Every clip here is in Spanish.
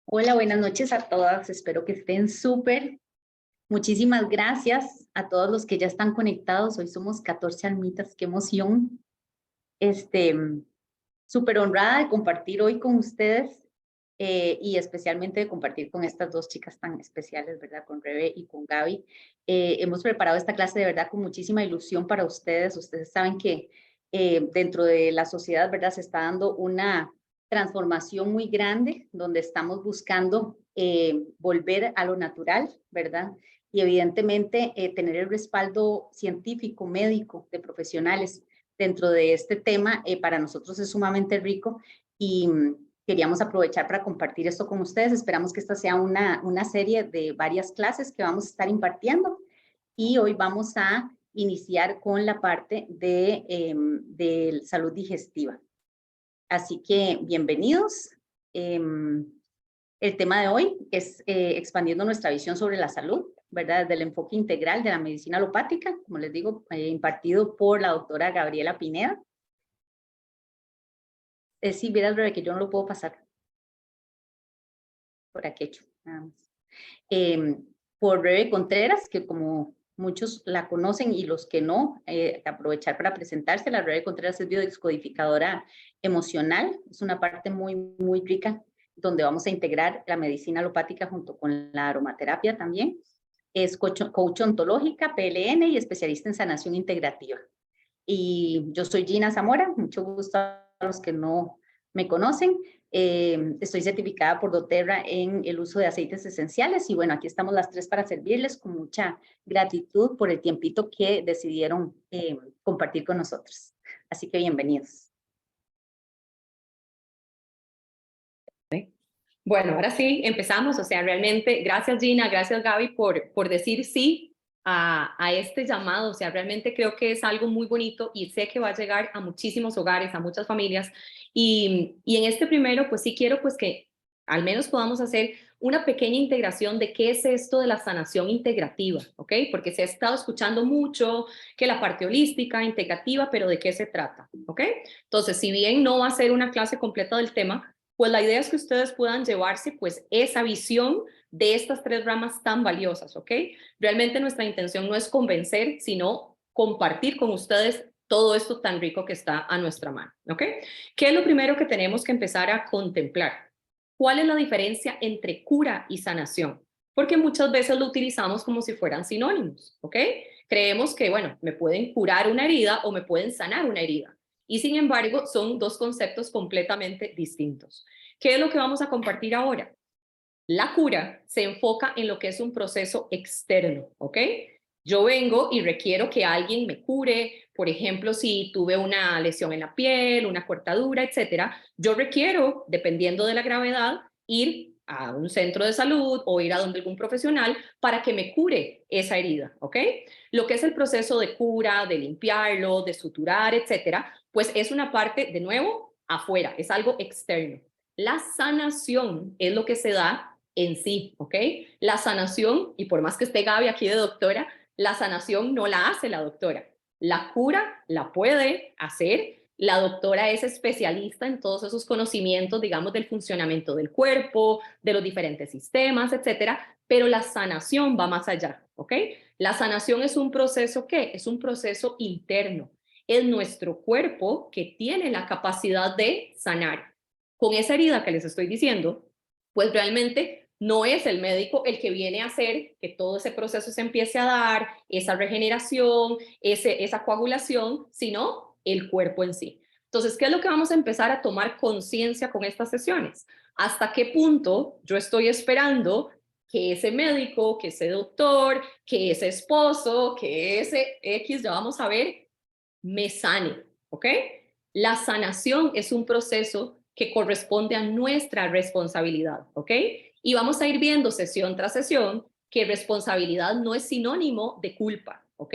Hola, buenas noches a todas. Espero que estén súper. Muchísimas gracias a todos los que ya están conectados. Hoy somos 14 almitas. Qué emoción. Este, Súper honrada de compartir hoy con ustedes y especialmente de compartir con estas dos chicas tan especiales, ¿verdad? Con Rebe y con Gaby. Hemos preparado esta clase de verdad con muchísima ilusión para ustedes. Ustedes saben que dentro de la sociedad, ¿verdad? Se está dando una transformación muy grande donde estamos buscando volver a lo natural, ¿verdad? Y evidentemente tener el respaldo científico, médico, de profesionales dentro de este tema para nosotros es sumamente rico y queríamos aprovechar para compartir esto con ustedes. Esperamos que esta sea una serie de varias clases que vamos a estar impartiendo y hoy vamos a iniciar con la parte de salud digestiva. Así que bienvenidos. El tema de hoy es expandiendo nuestra visión sobre la salud, ¿verdad? Desde el enfoque integral de la medicina alopática, como les digo, impartido por la doctora Gabriela Pineda. Sí, verás, breve, que yo no lo puedo pasar por aquí hecho, nada más. Por Rebe Contreras, que como muchos la conocen y los que no, aprovechar para presentarse. La Rebe Contreras es biodescodificadora emocional, es una parte muy rica donde vamos a integrar la medicina alopática junto con la aromaterapia también. Es coach ontológica, PLN y especialista en sanación integrativa. Y yo soy Gina Zamora, mucho gusto a los que no me conocen. Estoy certificada por doTERRA en el uso de aceites esenciales y bueno, aquí estamos las tres para servirles con mucha gratitud por el tiempito que decidieron compartir con nosotros. Así que bienvenidos. Bueno, ahora sí, empezamos. O sea, realmente, gracias Gina, gracias Gaby por decir sí a este llamado. O sea, realmente creo que es algo muy bonito y sé que va a llegar a muchísimos hogares, a muchas familias. Y en este primero, pues sí quiero pues que al menos podamos hacer una pequeña integración de qué es esto de la sanación integrativa, ¿ok? Porque se ha estado escuchando mucho que la parte holística, integrativa, pero ¿de qué se trata? ¿Ok? Entonces, si bien no va a ser una clase completa del tema, pues la idea es que ustedes puedan llevarse pues esa visión de estas tres ramas tan valiosas, ¿ok? Realmente nuestra intención no es convencer, sino compartir con ustedes todo esto tan rico que está a nuestra mano, ¿ok? ¿Qué es lo primero que tenemos que empezar a contemplar? ¿Cuál es la diferencia entre cura y sanación? Porque muchas veces lo utilizamos como si fueran sinónimos, ¿ok? Creemos que, bueno, me pueden curar una herida o me pueden sanar una herida. Y sin embargo, son dos conceptos completamente distintos. ¿Qué es lo que vamos a compartir ahora? La cura se enfoca en lo que es un proceso externo, ¿ok? Yo vengo y requiero que alguien me cure, por ejemplo, si tuve una lesión en la piel, una cortadura, etcétera, yo requiero, dependiendo de la gravedad, ir a un centro de salud o ir a donde algún profesional para que me cure esa herida, ¿ok? Lo que es el proceso de cura, de limpiarlo, de suturar, etcétera, pues es una parte, de nuevo, afuera, es algo externo. La sanación es lo que se da en sí, ¿ok? La sanación, y por más que esté Gaby aquí de doctora, la sanación no la hace la doctora. La cura la puede hacer. La doctora es especialista en todos esos conocimientos, digamos, del funcionamiento del cuerpo, de los diferentes sistemas, etcétera, pero la sanación va más allá, ¿ok? La sanación es un proceso, ¿qué? Es un proceso interno. Es nuestro cuerpo que tiene la capacidad de sanar. Con esa herida que les estoy diciendo, pues realmente no es el médico el que viene a hacer que todo ese proceso se empiece a dar, esa regeneración, esa coagulación, sino el cuerpo en sí. Entonces, ¿qué es lo que vamos a empezar a tomar conciencia con estas sesiones? ¿Hasta qué punto yo estoy esperando que ese médico, que ese doctor, que ese esposo, que ese X, ya vamos a ver, me sane? ¿Ok? La sanación es un proceso que corresponde a nuestra responsabilidad, ¿ok? Y vamos a ir viendo sesión tras sesión que responsabilidad no es sinónimo de culpa, ¿ok?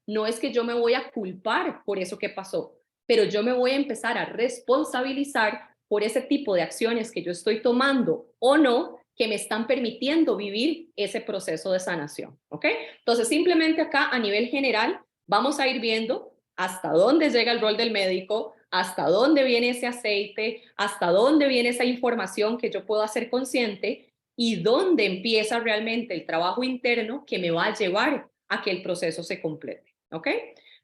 No es que yo me voy a culpar por eso que pasó, pero yo me voy a empezar a responsabilizar por ese tipo de acciones que yo estoy tomando o no, que me están permitiendo vivir ese proceso de sanación, ¿ok? Entonces, simplemente acá a nivel general, vamos a ir viendo hasta dónde llega el rol del médico, hasta dónde viene ese aceite, hasta dónde viene esa información que yo puedo hacer consciente y dónde empieza realmente el trabajo interno que me va a llevar a que el proceso se complete. ¿Ok?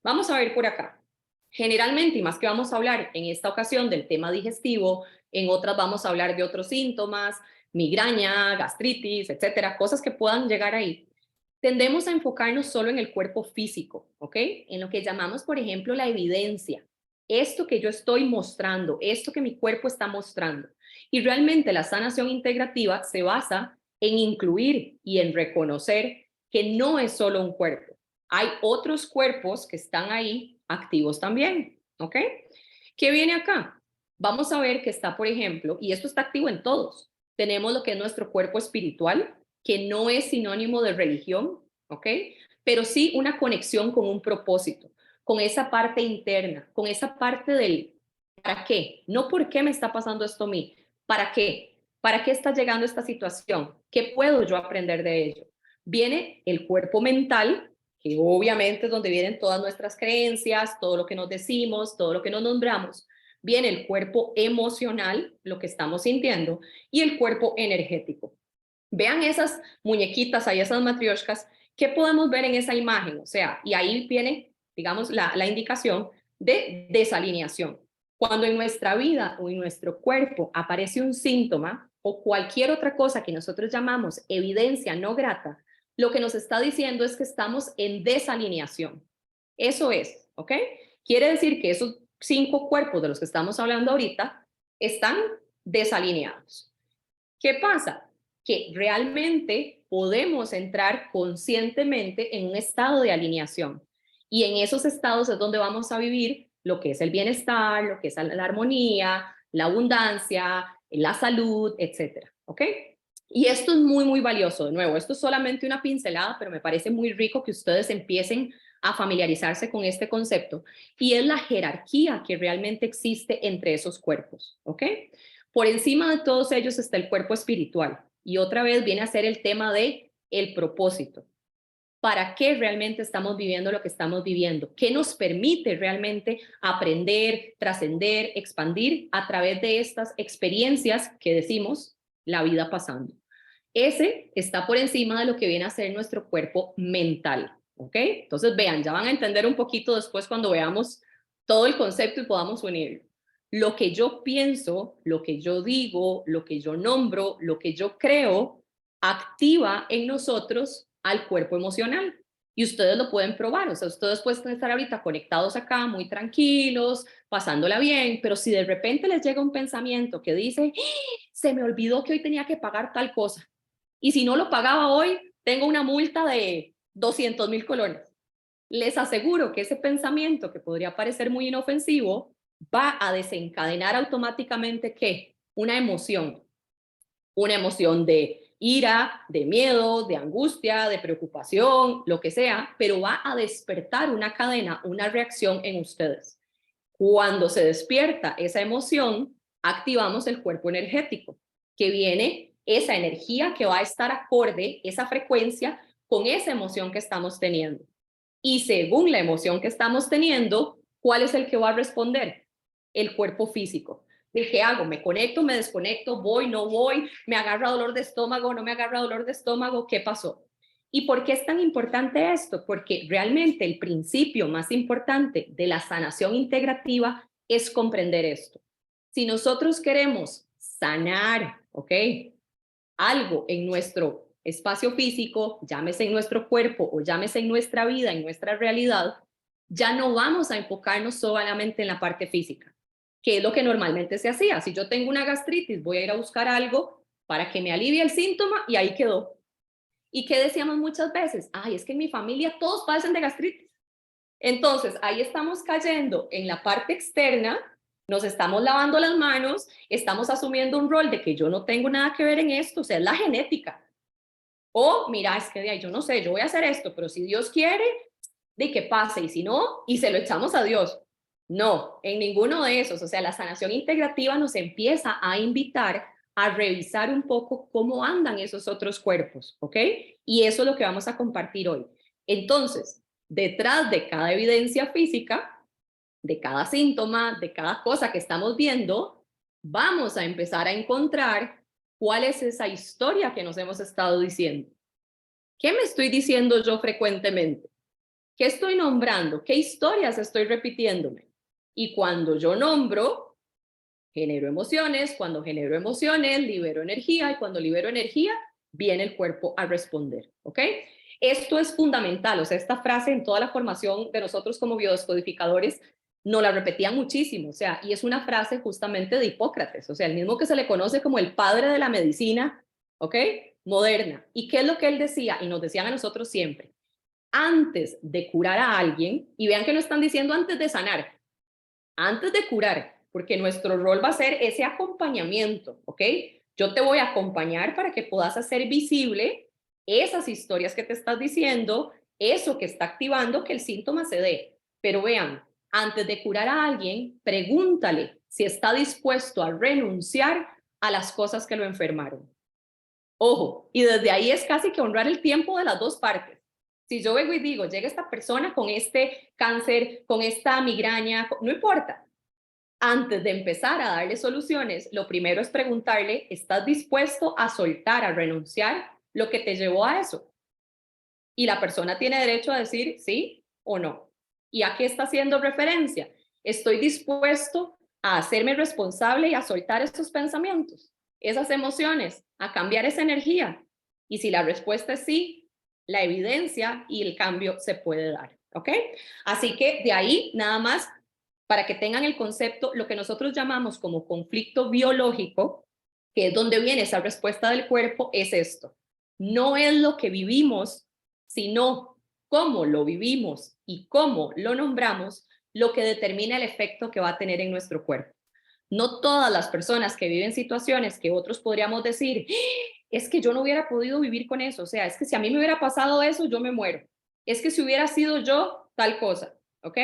Vamos a ver por acá. Generalmente, y más que vamos a hablar en esta ocasión del tema digestivo, en otras vamos a hablar de otros síntomas, migraña, gastritis, etcétera, cosas que puedan llegar ahí. Tendemos a enfocarnos solo en el cuerpo físico, ¿ok? En lo que llamamos, por ejemplo, la evidencia. Esto que yo estoy mostrando, esto que mi cuerpo está mostrando. Y realmente la sanación integrativa se basa en incluir y en reconocer que no es solo un cuerpo. Hay otros cuerpos que están ahí activos también, ¿ok? ¿Qué viene acá? Vamos a ver que está, por ejemplo, y esto está activo en todos. Tenemos lo que es nuestro cuerpo espiritual, que no es sinónimo de religión, ¿ok? Pero sí una conexión con un propósito, con esa parte interna, con esa parte del ¿para qué? No por qué me está pasando esto a mí, ¿para qué? ¿Para qué está llegando esta situación? ¿Qué puedo yo aprender de ello? Viene el cuerpo mental, que obviamente es donde vienen todas nuestras creencias, todo lo que nos decimos, todo lo que nos nombramos. Viene el cuerpo emocional, lo que estamos sintiendo, y el cuerpo energético. Vean esas muñequitas ahí, esas matrioshkas, ¿qué podemos ver en esa imagen? O sea, y ahí viene, digamos, la indicación de desalineación. Cuando en nuestra vida o en nuestro cuerpo aparece un síntoma o cualquier otra cosa que nosotros llamamos evidencia no grata, lo que nos está diciendo es que estamos en desalineación. Eso es, ¿ok? Quiere decir que esos 5 cuerpos de los que estamos hablando ahorita están desalineados. ¿Qué pasa? Que realmente podemos entrar conscientemente en un estado de alineación. Y en esos estados es donde vamos a vivir lo que es el bienestar, lo que es la armonía, la abundancia, la salud, etcétera. ¿Ok? Y esto es muy, muy valioso. De nuevo, esto es solamente una pincelada, pero me parece muy rico que ustedes empiecen a familiarizarse con este concepto. Y es la jerarquía que realmente existe entre esos cuerpos. ¿Ok? Por encima de todos ellos está el cuerpo espiritual. Y otra vez viene a ser el tema de el propósito. ¿Para qué realmente estamos viviendo lo que estamos viviendo? ¿Qué nos permite realmente aprender, trascender, expandir a través de estas experiencias que decimos la vida pasando? Ese está por encima de lo que viene a ser nuestro cuerpo mental, ¿ok? Entonces vean, ya van a entender un poquito después cuando veamos todo el concepto y podamos unirlo. Lo que yo pienso, lo que yo digo, lo que yo nombro, lo que yo creo, activa en nosotros al cuerpo emocional. Y ustedes lo pueden probar, o sea, ustedes pueden estar ahorita conectados acá, muy tranquilos, pasándola bien, pero si de repente les llega un pensamiento que dice, se me olvidó que hoy tenía que pagar tal cosa, y si no lo pagaba hoy, tengo una multa de 200.000 colones. Les aseguro que ese pensamiento, que podría parecer muy inofensivo, va a desencadenar automáticamente ¿qué? Una emoción de ira, de miedo, de angustia, de preocupación, lo que sea, pero va a despertar una cadena, una reacción en ustedes. Cuando se despierta esa emoción, activamos el cuerpo energético, que viene esa energía que va a estar acorde, esa frecuencia, con esa emoción que estamos teniendo. Y según la emoción que estamos teniendo, ¿cuál es el que va a responder? El cuerpo físico. ¿De qué hago? ¿Me conecto, me desconecto, voy, no voy? ¿Me agarra dolor de estómago, no me agarra dolor de estómago? ¿Qué pasó? ¿Y por qué es tan importante esto? Porque realmente el principio más importante de la sanación integrativa es comprender esto. Si nosotros queremos sanar, ¿ok? Algo en nuestro espacio físico, llámese en nuestro cuerpo o llámese en nuestra vida, en nuestra realidad, ya no vamos a enfocarnos solamente en la parte física, que es lo que normalmente se hacía. Si yo tengo una gastritis, voy a ir a buscar algo para que me alivie el síntoma y ahí quedó. ¿Y qué decíamos muchas veces? Ay, es que en mi familia todos padecen de gastritis. Entonces, ahí estamos cayendo en la parte externa, nos estamos lavando las manos, estamos asumiendo un rol de que yo no tengo nada que ver en esto, o sea, es la genética. O, mira, es que de ahí yo no sé, yo voy a hacer esto, pero si Dios quiere, de que pase, y si no, y se lo echamos a Dios. No, en ninguno de esos. O sea, la sanación integrativa nos empieza a invitar a revisar un poco cómo andan esos otros cuerpos, ¿ok? Y eso es lo que vamos a compartir hoy. Entonces, detrás de cada evidencia física de cada síntoma, de cada cosa que estamos viendo, vamos a empezar a encontrar cuál es esa historia que nos hemos estado diciendo. ¿Qué me estoy diciendo yo frecuentemente? ¿Qué estoy nombrando? ¿Qué historias estoy repitiéndome? Y cuando yo nombro, genero emociones. Cuando genero emociones, libero energía. Y cuando libero energía, viene el cuerpo a responder. ¿Ok? Esto es fundamental. O sea, esta frase en toda la formación de nosotros como biodescodificadores nos la repetían muchísimo. O sea, y es una frase justamente de Hipócrates. O sea, el mismo que se le conoce como el padre de la medicina, ¿ok? Moderna. ¿Y qué es lo que él decía? Y nos decían a nosotros siempre. Antes de curar a alguien, y vean que no están diciendo antes de sanar, antes de curar, porque nuestro rol va a ser ese acompañamiento, ¿ok? Yo te voy a acompañar para que puedas hacer visible esas historias que te estás diciendo, eso que está activando que el síntoma se dé. Pero vean, antes de curar a alguien, pregúntale si está dispuesto a renunciar a las cosas que lo enfermaron. Ojo, y desde ahí es casi que honrar el tiempo de las dos partes. Si yo vengo y digo, llega esta persona con este cáncer, con esta migraña, no importa. Antes de empezar a darle soluciones, lo primero es preguntarle, ¿estás dispuesto a soltar, a renunciar lo que te llevó a eso? Y la persona tiene derecho a decir sí o no. ¿Y a qué está haciendo referencia? ¿Estoy dispuesto a hacerme responsable y a soltar esos pensamientos, esas emociones, a cambiar esa energía? Y si la respuesta es sí, la evidencia y el cambio se puede dar, ¿ok? Así que de ahí nada más, para que tengan el concepto, lo que nosotros llamamos como conflicto biológico, que es donde viene esa respuesta del cuerpo, es esto. No es lo que vivimos, sino cómo lo vivimos y cómo lo nombramos, lo que determina el efecto que va a tener en nuestro cuerpo. No todas las personas que viven situaciones que otros podríamos decir, es que yo no hubiera podido vivir con eso, o sea, es que si a mí me hubiera pasado eso, yo me muero. Es que si hubiera sido yo, tal cosa, ¿ok?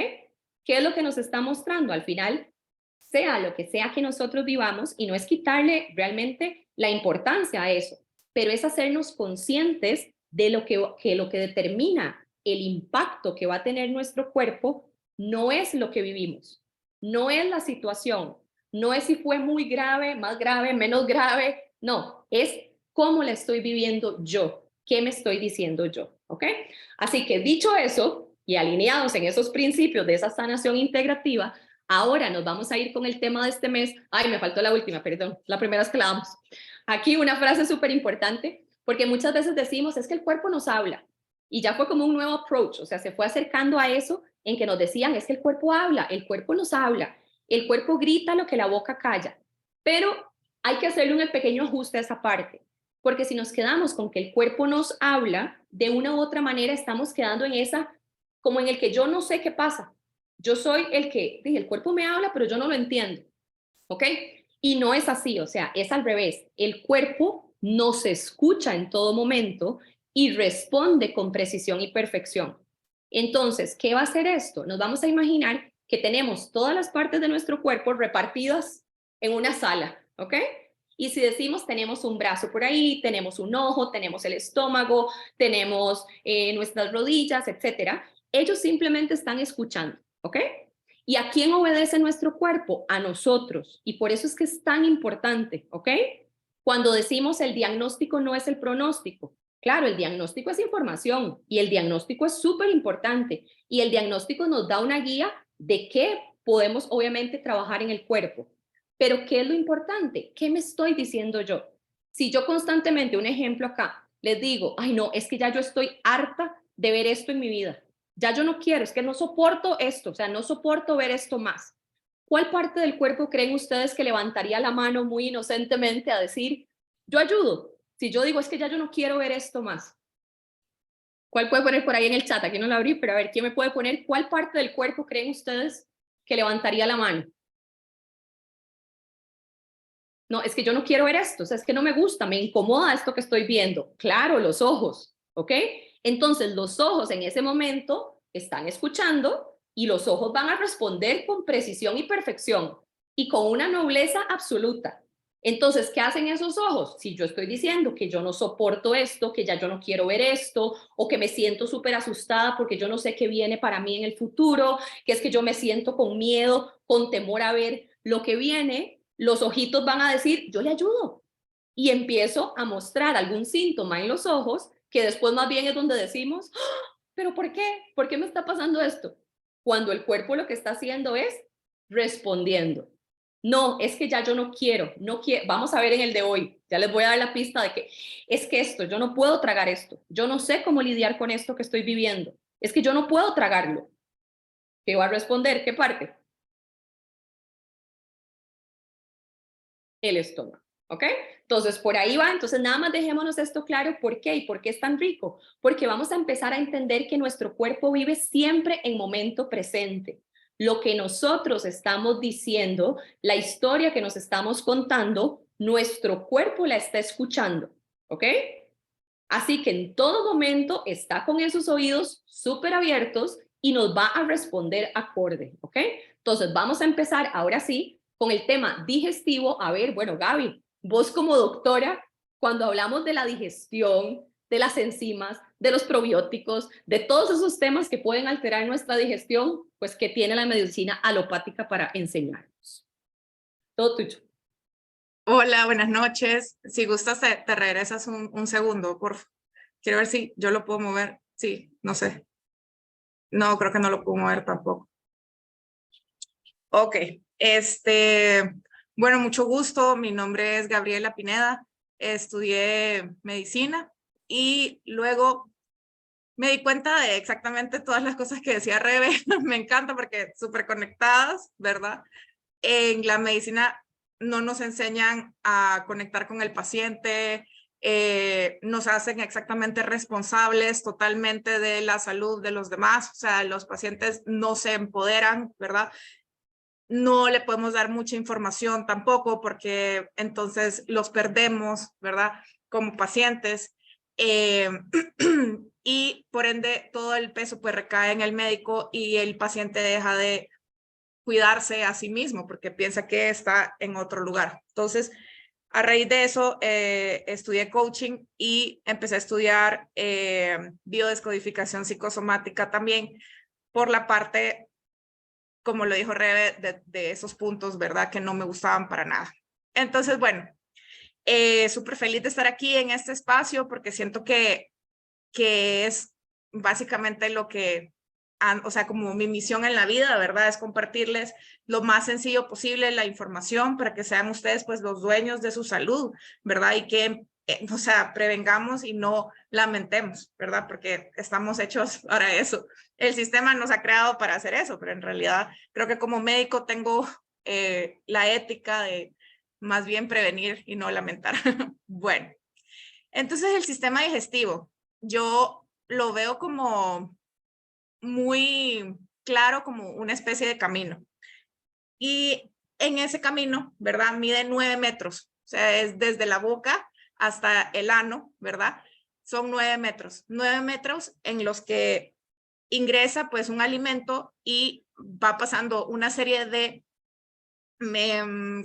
¿Qué es lo que nos está mostrando? Al final, sea lo que sea que nosotros vivamos, y no es quitarle realmente la importancia a eso, pero es hacernos conscientes de lo que determina el impacto que va a tener nuestro cuerpo, no es lo que vivimos, no es la situación, no es si fue muy grave, más grave, menos grave, no, es cómo la estoy viviendo yo, qué me estoy diciendo yo, ¿ok? Así que dicho eso, y alineados en esos principios de esa sanación integrativa, ahora nos vamos a ir con el tema de este mes. Ay, me faltó la última, perdón, la primera es que la damos. Aquí una frase súper importante, porque muchas veces decimos, es que el cuerpo nos habla, y ya fue como un nuevo approach, o sea, se fue acercando a eso en que nos decían, es que el cuerpo habla, el cuerpo nos habla, el cuerpo grita lo que la boca calla, pero hay que hacerle un pequeño ajuste a esa parte, porque si nos quedamos con que el cuerpo nos habla, de una u otra manera estamos quedando en esa, como en el que yo no sé qué pasa, yo soy el que, dije, el cuerpo me habla, pero yo no lo entiendo, ¿ok? Y no es así, o sea, es al revés, el cuerpo nos escucha en todo momento y responde con precisión y perfección. Entonces, ¿qué va a hacer esto? Nos vamos a imaginar que tenemos todas las partes de nuestro cuerpo repartidas en una sala, ¿ok? Y si decimos, tenemos un brazo por ahí, tenemos un ojo, tenemos el estómago, tenemos nuestras rodillas, etcétera, ellos simplemente están escuchando, ¿ok? ¿Y a quién obedece nuestro cuerpo? A nosotros. Y por eso es que es tan importante, ¿ok? Cuando decimos el diagnóstico no es el pronóstico. Claro, el diagnóstico es información y el diagnóstico es súper importante. Y el diagnóstico nos da una guía de qué podemos obviamente trabajar en el cuerpo. Pero ¿qué es lo importante? ¿Qué me estoy diciendo yo? Si yo constantemente, un ejemplo acá, les digo, ay no, es que ya yo estoy harta de ver esto en mi vida. Ya yo no quiero, es que no soporto esto, o sea, no soporto ver esto más. ¿Cuál parte del cuerpo creen ustedes que levantaría la mano muy inocentemente a decir, yo ayudo? Si yo digo, es que ya yo no quiero ver esto más. ¿Cuál puede poner por ahí en el chat? Aquí no lo abrí, pero a ver, ¿quién me puede poner cuál parte del cuerpo creen ustedes que levantaría la mano? No, es que yo no quiero ver esto, o sea, es que no me gusta, me incomoda esto que estoy viendo. Claro, los ojos, ¿ok? Entonces, los ojos en ese momento están escuchando y los ojos van a responder con precisión y perfección y con una nobleza absoluta. Entonces, ¿qué hacen esos ojos? Si yo estoy diciendo que yo no soporto esto, que ya yo no quiero ver esto, o que me siento súper asustada porque yo no sé qué viene para mí en el futuro, que es que yo me siento con miedo, con temor a ver lo que viene, los ojitos van a decir, yo le ayudo. Y empiezo a mostrar algún síntoma en los ojos que después más bien es donde decimos, ¡ah! ¿Pero por qué? ¿Por qué me está pasando esto? Cuando el cuerpo lo que está haciendo es respondiendo. No, es que ya yo no quiero, no quiero. Vamos a ver en el de hoy. Ya les voy a dar la pista de que es que esto, yo no puedo tragar esto. Yo no sé cómo lidiar con esto que estoy viviendo. Es que yo no puedo tragarlo. ¿Qué va a responder? ¿Qué parte? El estómago. ¿Ok? Entonces, por ahí va. Entonces, nada más dejémonos esto claro. ¿Por qué? ¿Y por qué es tan rico? Porque vamos a empezar a entender que nuestro cuerpo vive siempre en momento presente. Lo que nosotros estamos diciendo, la historia que nos estamos contando, nuestro cuerpo la está escuchando. ¿Ok? Así que en todo momento está con esos oídos súper abiertos y nos va a responder acorde. ¿Ok? Entonces, vamos a empezar ahora sí con el tema digestivo. A ver, bueno, Gaby, vos como doctora, cuando hablamos de la digestión, de las enzimas, de los probióticos, de todos esos temas que pueden alterar nuestra digestión, pues ¿qué tiene la medicina alopática para enseñarnos? Todo tuyo. Hola, buenas noches. Si gustas, te regresas un segundo, por favor. Quiero ver si yo lo puedo mover. Sí, no sé. No, creo que no lo puedo mover tampoco. Ok, bueno, mucho gusto. Mi nombre es Gabriela Pineda. Estudié medicina y luego me di cuenta de exactamente todas las cosas que decía Rebe. Me encanta porque súper conectadas, ¿verdad? En la medicina no nos enseñan a conectar con el paciente, nos hacen exactamente responsables totalmente de la salud de los demás, o sea, los pacientes no se empoderan, ¿verdad? No le podemos dar mucha información tampoco porque entonces los perdemos, ¿verdad? Como pacientes. Y por ende todo el peso pues recae en el médico y el paciente deja de cuidarse a sí mismo porque piensa que está en otro lugar. Entonces, a raíz de eso, estudié coaching y empecé a estudiar biodescodificación psicosomática también por la parte, como lo dijo Rebe, de esos puntos, ¿verdad? Que no me gustaban para nada. Entonces, bueno, súper feliz de estar aquí en este espacio porque siento que es básicamente lo que, o sea, como mi misión en la vida, ¿verdad? Es compartirles lo más sencillo posible la información para que sean ustedes pues los dueños de su salud, ¿verdad? Y que, o sea, prevengamos y no lamentemos, ¿verdad? Porque estamos hechos para eso. El sistema nos ha creado para hacer eso, pero en realidad creo que como médico tengo la ética de más bien prevenir y no lamentar. Bueno, entonces el sistema digestivo, yo lo veo como muy claro, como una especie de camino. Y en ese camino, ¿verdad? Mide 9 metros, o sea, es desde la boca hasta el ano, ¿verdad? Son 9 metros, 9 metros en los que ingresa pues un alimento y va pasando una serie de,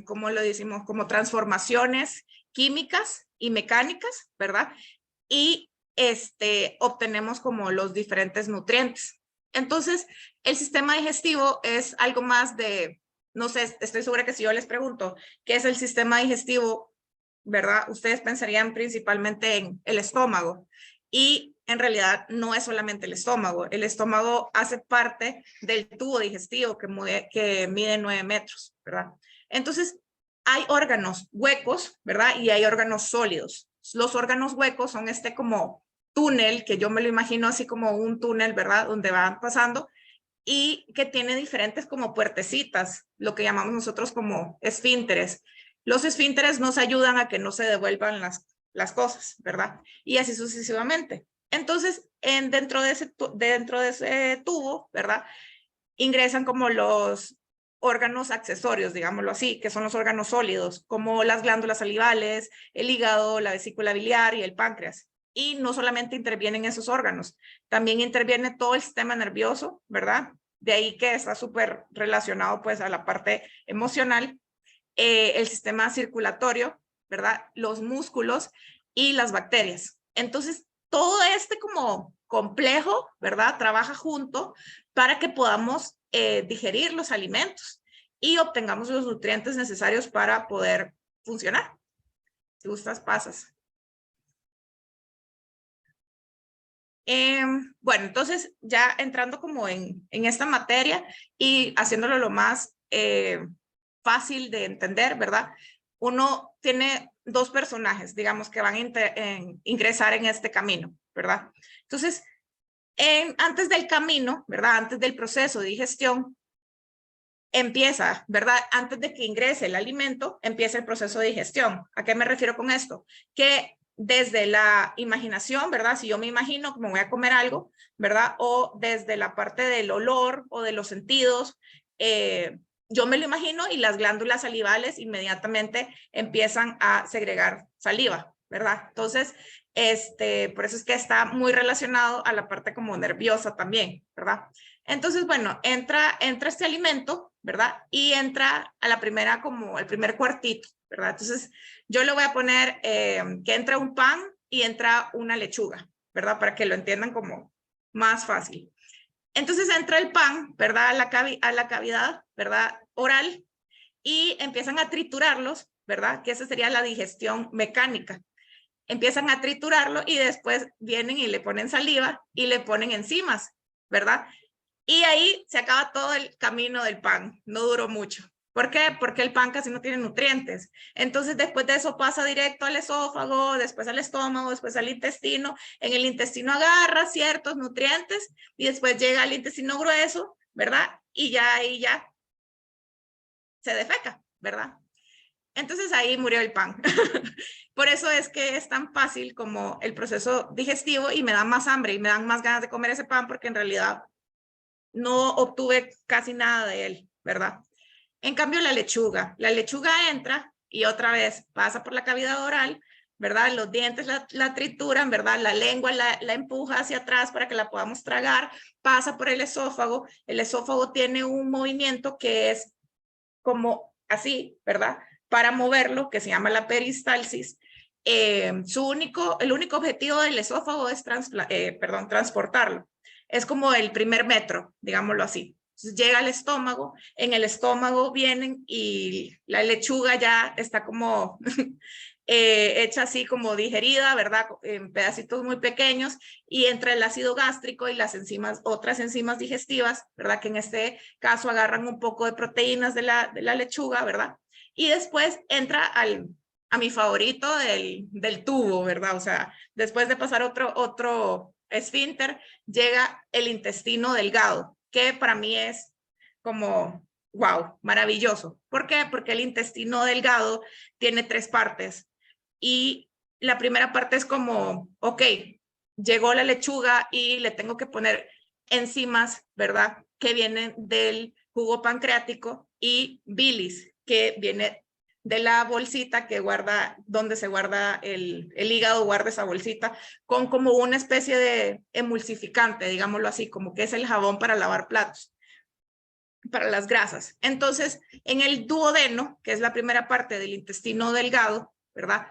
¿cómo lo decimos? Como transformaciones químicas y mecánicas, ¿verdad? Y obtenemos como los diferentes nutrientes. Entonces, el sistema digestivo es algo más de, no sé, estoy segura que si yo les pregunto qué es el sistema digestivo, ¿verdad? Ustedes pensarían principalmente en el estómago. Y en realidad no es solamente el estómago. El estómago hace parte del tubo digestivo que mide 9 metros, ¿verdad? Entonces, hay órganos huecos, ¿verdad? Y hay órganos sólidos. Los órganos huecos son como túnel, que yo me lo imagino así como un túnel, ¿verdad? Donde van pasando y que tiene diferentes como puertecitas, lo que llamamos nosotros como esfínteres. Los esfínteres nos ayudan a que no se devuelvan las cosas, ¿verdad? Y así sucesivamente. Entonces, dentro de ese tubo, ¿verdad? Ingresan como los órganos accesorios, digámoslo así, que son los órganos sólidos, como las glándulas salivales, el hígado, la vesícula biliar y el páncreas. Y no solamente intervienen esos órganos, también interviene todo el sistema nervioso, ¿verdad? De ahí que está súper relacionado pues a la parte emocional el sistema circulatorio, ¿verdad? Los músculos y las bacterias. Entonces, todo este como complejo, ¿verdad? Trabaja junto para que podamos digerir los alimentos y obtengamos los nutrientes necesarios para poder funcionar. Si gustas, pasas. Bueno, entonces ya entrando como en esta materia y haciéndolo lo más fácil de entender, ¿verdad? Uno tiene dos personajes, digamos, que van a ingresar en este camino, ¿verdad? Entonces, antes del camino, ¿verdad? Antes del proceso de digestión, empieza, ¿verdad? Antes de que ingrese el alimento, empieza el proceso de digestión. ¿A qué me refiero con esto? Que desde la imaginación, ¿verdad? Si yo me imagino que me voy a comer algo, ¿verdad? O desde la parte del olor o de los sentidos, yo me lo imagino y las glándulas salivales inmediatamente empiezan a segregar saliva, ¿verdad? Entonces, por eso es que está muy relacionado a la parte como nerviosa también, ¿verdad? Entonces, bueno, entra este alimento, ¿verdad? Y entra a la primera, como el primer cuartito, ¿verdad? Entonces, yo le voy a poner que entra un pan y entra una lechuga, ¿verdad? Para que lo entiendan como más fácil. Entonces entra el pan, ¿verdad? A la cavidad, ¿verdad? Oral, y empiezan a triturarlos, ¿verdad? Que esa sería la digestión mecánica. Empiezan a triturarlo y después vienen y le ponen saliva y le ponen enzimas, ¿verdad? Y ahí se acaba todo el camino del pan, no duró mucho. ¿Por qué? Porque el pan casi no tiene nutrientes. Entonces, después de eso pasa directo al esófago, después al estómago, después al intestino. En el intestino agarra ciertos nutrientes y después llega al intestino grueso, ¿verdad? Y ya ahí ya se defeca, ¿verdad? Entonces ahí murió el pan. Por eso es que es tan fácil como el proceso digestivo y me da más hambre y me dan más ganas de comer ese pan porque en realidad no obtuve casi nada de él, ¿verdad? En cambio, la lechuga entra y otra vez pasa por la cavidad oral, ¿verdad? Los dientes la trituran, ¿verdad? La lengua la empuja hacia atrás para que la podamos tragar, pasa por el esófago tiene un movimiento que es como así, ¿verdad? Para moverlo, que se llama la peristalsis. El único objetivo del esófago es transportarlo. Es como el primer metro, digámoslo así. Entonces llega al estómago, en el estómago vienen y la lechuga ya está como hecha así como digerida, ¿verdad? En pedacitos muy pequeños y entre el ácido gástrico y las enzimas, otras enzimas digestivas, ¿verdad? Que en este caso agarran un poco de proteínas de la lechuga, ¿verdad? Y después entra a mi favorito del tubo, ¿verdad? O sea, después de pasar otro esfínter, llega el intestino delgado, que para mí es como, wow, maravilloso. ¿Por qué? Porque el intestino delgado tiene 3 partes y la primera parte es como, ok, llegó la lechuga y le tengo que poner enzimas, ¿verdad? Que vienen del jugo pancreático y bilis, que viene de la bolsita que guarda, donde se guarda el hígado, guarda esa bolsita con como una especie de emulsificante, digámoslo así, como que es el jabón para lavar platos, para las grasas. Entonces, en el duodeno, que es la primera parte del intestino delgado, ¿verdad?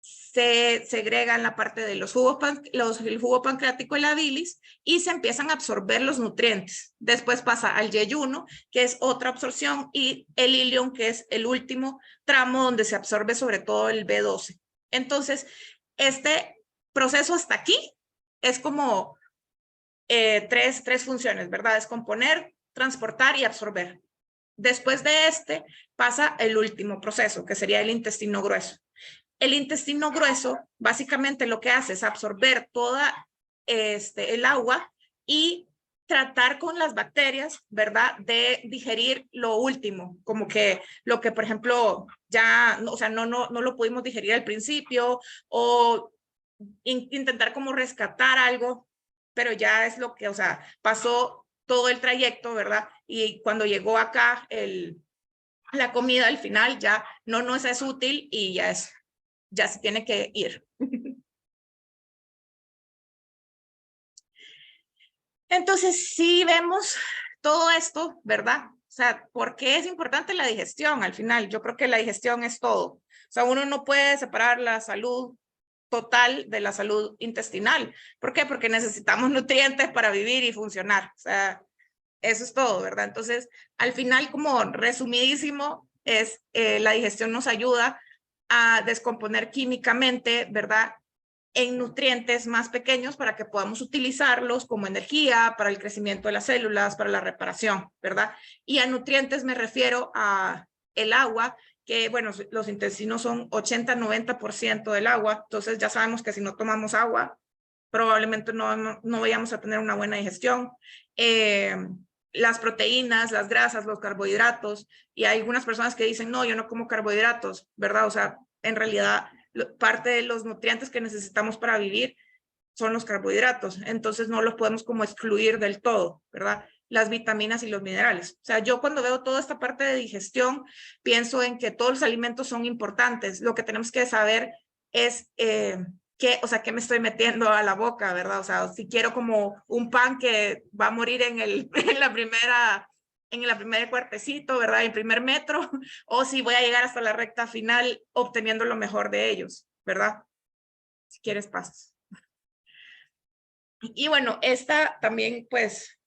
Se segregan la parte de el jugo pancreático y la bilis y se empiezan a absorber los nutrientes. Después pasa al yeyuno, que es otra absorción, y el ilion, que es el último tramo donde se absorbe sobre todo el B12. Entonces, este proceso hasta aquí es como tres funciones, ¿verdad? Descomponer, transportar y absorber. Después de este pasa el último proceso, que sería el intestino grueso. El intestino grueso básicamente lo que hace es absorber toda el agua y tratar con las bacterias, ¿verdad? De digerir lo último, como que lo que, por ejemplo, ya, o sea, no lo pudimos digerir al principio o intentar como rescatar algo, pero ya es lo que, o sea, pasó todo el trayecto, ¿verdad? Y cuando llegó acá la comida al final ya no nos es útil y ya se tiene que ir. Entonces, si vemos todo esto, ¿verdad? sea, ¿por qué es importante la digestión? Al final, yo creo que la digestión es todo. O sea, uno no puede separar la salud total de la salud intestinal. ¿Por qué? Porque necesitamos nutrientes para vivir y funcionar. O sea, eso es todo, ¿verdad? Entonces, al final, como resumidísimo, es la digestión nos ayuda a descomponer químicamente, ¿verdad? En nutrientes más pequeños para que podamos utilizarlos como energía para el crecimiento de las células, para la reparación, ¿verdad? Y a nutrientes me refiero a el agua, que bueno, los intestinos son 80-90% del agua, entonces ya sabemos que si no tomamos agua, probablemente no vayamos a tener una buena digestión. Las proteínas, las grasas, los carbohidratos, y hay algunas personas que dicen, no, yo no como carbohidratos, ¿verdad? O sea, en realidad, parte de los nutrientes que necesitamos para vivir son los carbohidratos, entonces no los podemos como excluir del todo, ¿verdad? Las vitaminas y los minerales. O sea, yo cuando veo toda esta parte de digestión, pienso en que todos los alimentos son importantes. Lo que tenemos que saber es o sea, qué me estoy metiendo a la boca, ¿verdad? O sea, si quiero como un pan que va a morir en la primera cuartecito, ¿verdad? En el primer metro, o si voy a llegar hasta la recta final obteniendo lo mejor de ellos, ¿verdad? Si quieres, pasas. Y bueno, esta también, pues,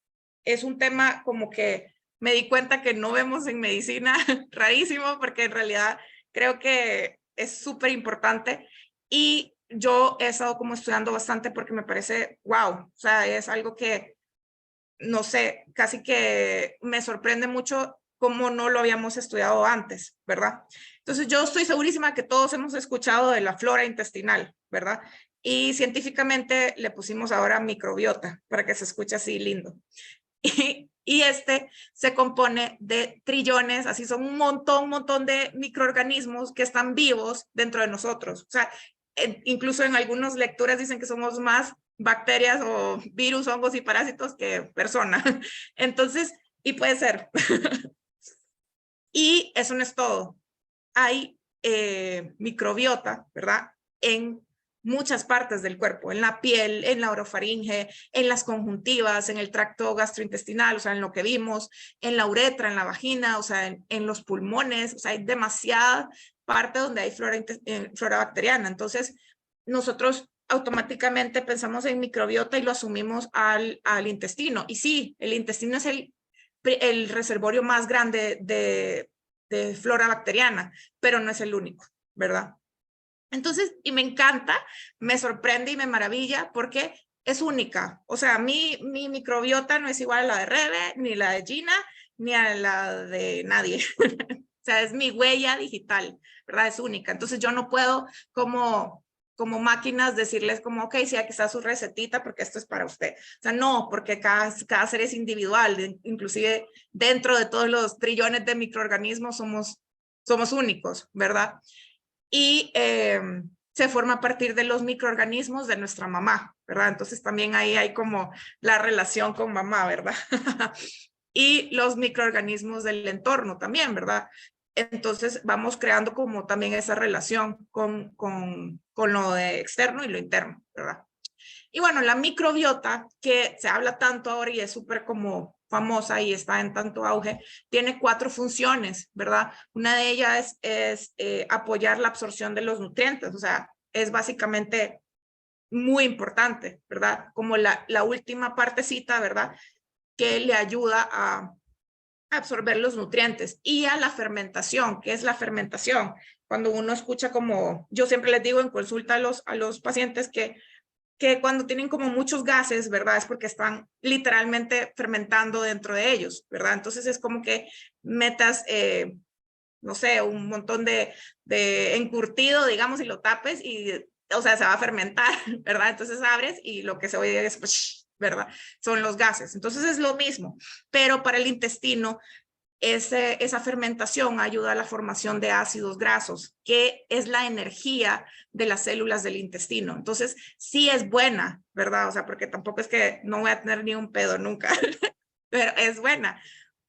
es un tema como que me di cuenta que no vemos en medicina, rarísimo, porque en realidad creo que es súper importante. Y yo he estado como estudiando bastante porque me parece, wow, o sea, es algo que, no sé, casi que me sorprende mucho cómo no lo habíamos estudiado antes, ¿verdad? Entonces yo estoy segurísima que todos hemos escuchado de la flora intestinal, ¿verdad? Y científicamente le pusimos ahora microbiota para que se escuche así lindo. Y este se compone de trillones, así son un montón de microorganismos que están vivos dentro de nosotros. O sea, incluso en algunas lecturas dicen que somos más bacterias o virus, hongos y parásitos que personas. Entonces, y puede ser. Y eso no es todo. Hay microbiota, ¿verdad? En muchas partes del cuerpo, en la piel, en la orofaringe, en las conjuntivas, en el tracto gastrointestinal, o sea, en lo que vimos, en la uretra, en la vagina, o sea, en los pulmones, o sea, hay demasiada parte donde hay flora bacteriana. Entonces, nosotros automáticamente pensamos en microbiota y lo asumimos al intestino. Y sí, el intestino es el reservorio más grande de flora bacteriana, pero no es el único, ¿verdad? Entonces, y me encanta, me sorprende y me maravilla porque es única. O sea, mi microbiota no es igual a la de Rebe, ni la de Gina, ni a la de nadie. O sea, es mi huella digital, ¿verdad? Es única. Entonces yo no puedo como máquinas decirles como, ok, sí, aquí está su recetita porque esto es para usted. O sea, no, porque cada ser es individual, inclusive dentro de todos los trillones de microorganismos somos únicos, ¿verdad? Y se forma a partir de los microorganismos de nuestra mamá, ¿verdad? Entonces también ahí hay como la relación con mamá, ¿verdad? Y los microorganismos del entorno también, ¿verdad? Entonces vamos creando como también esa relación con lo de externo y lo interno, ¿verdad? Y bueno, la microbiota, que se habla tanto ahora y es súper como famosa y está en tanto auge, tiene 4 funciones, ¿verdad? Una de ellas es apoyar la absorción de los nutrientes, o sea, es básicamente muy importante, ¿verdad? Como la última partecita, ¿verdad? Que le ayuda a absorber los nutrientes y a la fermentación. ¿Qué es la fermentación? Cuando uno escucha como, yo siempre les digo en consulta a los pacientes que cuando tienen como muchos gases, ¿verdad? Es porque están literalmente fermentando dentro de ellos, ¿verdad? Entonces es como que metas, no sé, un montón de encurtido, digamos, y lo tapes y, o sea, se va a fermentar, ¿verdad? Entonces abres y lo que se oye es, ¿verdad? Son los gases. Entonces es lo mismo, pero para el intestino esa fermentación ayuda a la formación de ácidos grasos, que es la energía de las células del intestino. Entonces, sí es buena, ¿verdad? O sea, porque tampoco es que no voy a tener ni un pedo nunca, pero es buena.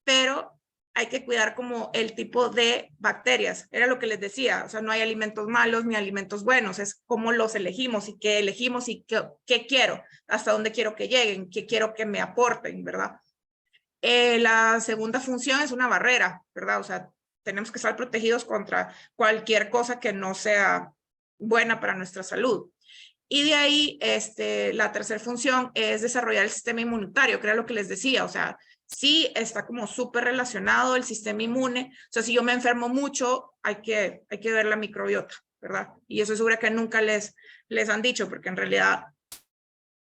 Pero hay que cuidar como el tipo de bacterias. Era lo que les decía, o sea, no hay alimentos malos ni alimentos buenos, es cómo los elegimos y qué elegimos y qué quiero, hasta dónde quiero que lleguen, qué quiero que me aporten, ¿verdad? La segunda función es una barrera, ¿verdad? O sea, tenemos que estar protegidos contra cualquier cosa que no sea buena para nuestra salud. Y de ahí, la tercera función es desarrollar el sistema inmunitario, que era lo que les decía, o sea, sí está como súper relacionado el sistema inmune, o sea, si yo me enfermo mucho, hay que ver la microbiota, ¿verdad? Y eso seguro que nunca les han dicho, porque en realidad,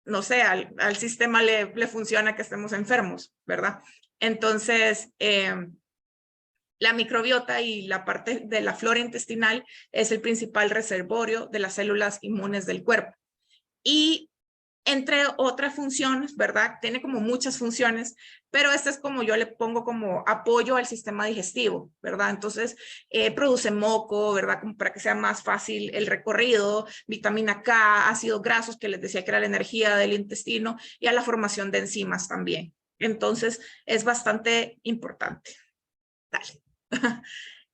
no sé, al sistema le funciona que estemos enfermos, ¿verdad? Entonces, la microbiota y la parte de la flora intestinal es el principal reservorio de las células inmunes del cuerpo. Y entre otras funciones, ¿verdad? Tiene como muchas funciones, pero esta es como yo le pongo como apoyo al sistema digestivo, ¿verdad? Entonces, produce moco, ¿verdad? Como para que sea más fácil el recorrido, vitamina K, ácidos grasos, que les decía que era la energía del intestino, y a la formación de enzimas también. Entonces, es bastante importante. Dale.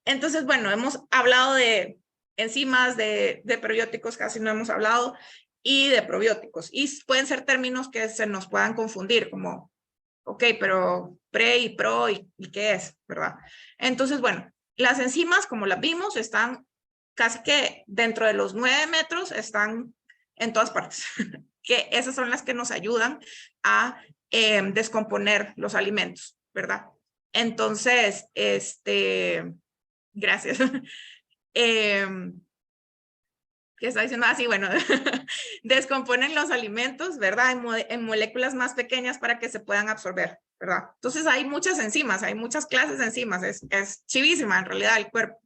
Entonces, bueno, hemos hablado de enzimas, de prebióticos, casi no hemos hablado, y de probióticos. Y pueden ser términos que se nos puedan confundir, como, ok, pero pre y pro, ¿y qué es? ¿Verdad? Entonces, bueno, las enzimas, como las vimos, están casi que dentro de los 9 metros, están en todas partes. Que esas son las que nos ayudan a descomponer los alimentos, ¿verdad? Entonces, gracias. ¿Qué está diciendo? Así, bueno, descomponen los alimentos, ¿verdad? En moléculas más pequeñas para que se puedan absorber, ¿verdad? Entonces hay muchas enzimas, hay muchas clases de enzimas, es chivísima en realidad el cuerpo.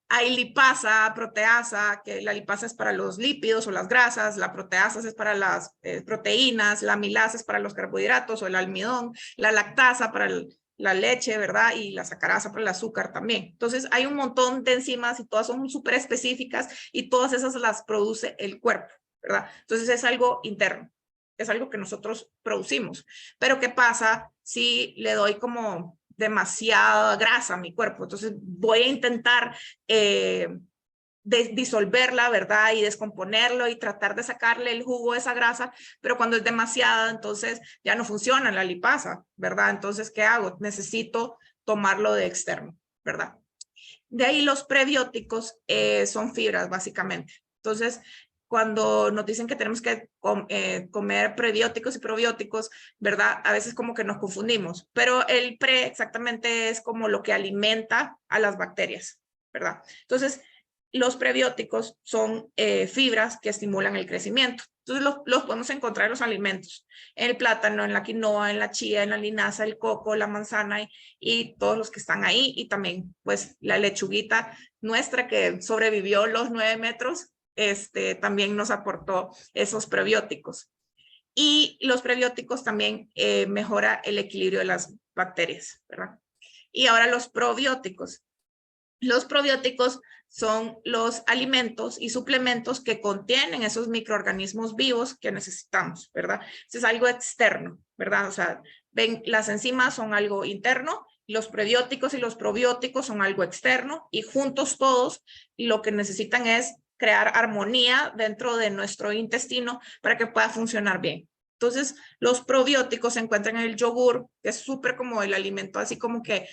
Hay lipasa, proteasa, que la lipasa es para los lípidos o las grasas, la proteasa es para las proteínas, la amilasa es para los carbohidratos o el almidón, la lactasa para la leche, ¿verdad? Y la sacarasa para el azúcar también. Entonces hay un montón de enzimas y todas son súper específicas y todas esas las produce el cuerpo, ¿verdad? Entonces es algo interno, es algo que nosotros producimos. Pero ¿qué pasa si le doy como demasiada grasa a mi cuerpo? Entonces voy a intentar disolverla, ¿verdad? Y descomponerlo y tratar de sacarle el jugo de esa grasa, pero cuando es demasiada, entonces ya no funciona la lipasa, ¿verdad? Entonces, ¿qué hago? Necesito tomarlo de externo, ¿verdad? De ahí los prebióticos son fibras, básicamente. Entonces, cuando nos dicen que tenemos que comer prebióticos y probióticos, ¿verdad? A veces como que nos confundimos, pero el pre exactamente es como lo que alimenta a las bacterias, ¿verdad? Entonces, los prebióticos son fibras que estimulan el crecimiento. Entonces los podemos encontrar en los alimentos, en el plátano, en la quinoa, en la chía, en la linaza, el coco, la manzana y todos los que están ahí. Y también pues la lechuguita nuestra que sobrevivió los 9 metros, también nos aportó esos prebióticos. Y los prebióticos también mejora el equilibrio de las bacterias, ¿verdad? Y ahora los probióticos. Los probióticos son los alimentos y suplementos que contienen esos microorganismos vivos que necesitamos, ¿verdad? Eso es algo externo, ¿verdad? O sea, ven, las enzimas son algo interno, los prebióticos y los probióticos son algo externo y juntos todos lo que necesitan es crear armonía dentro de nuestro intestino para que pueda funcionar bien. Entonces, los probióticos se encuentran en el yogur, que es súper como el alimento, así como que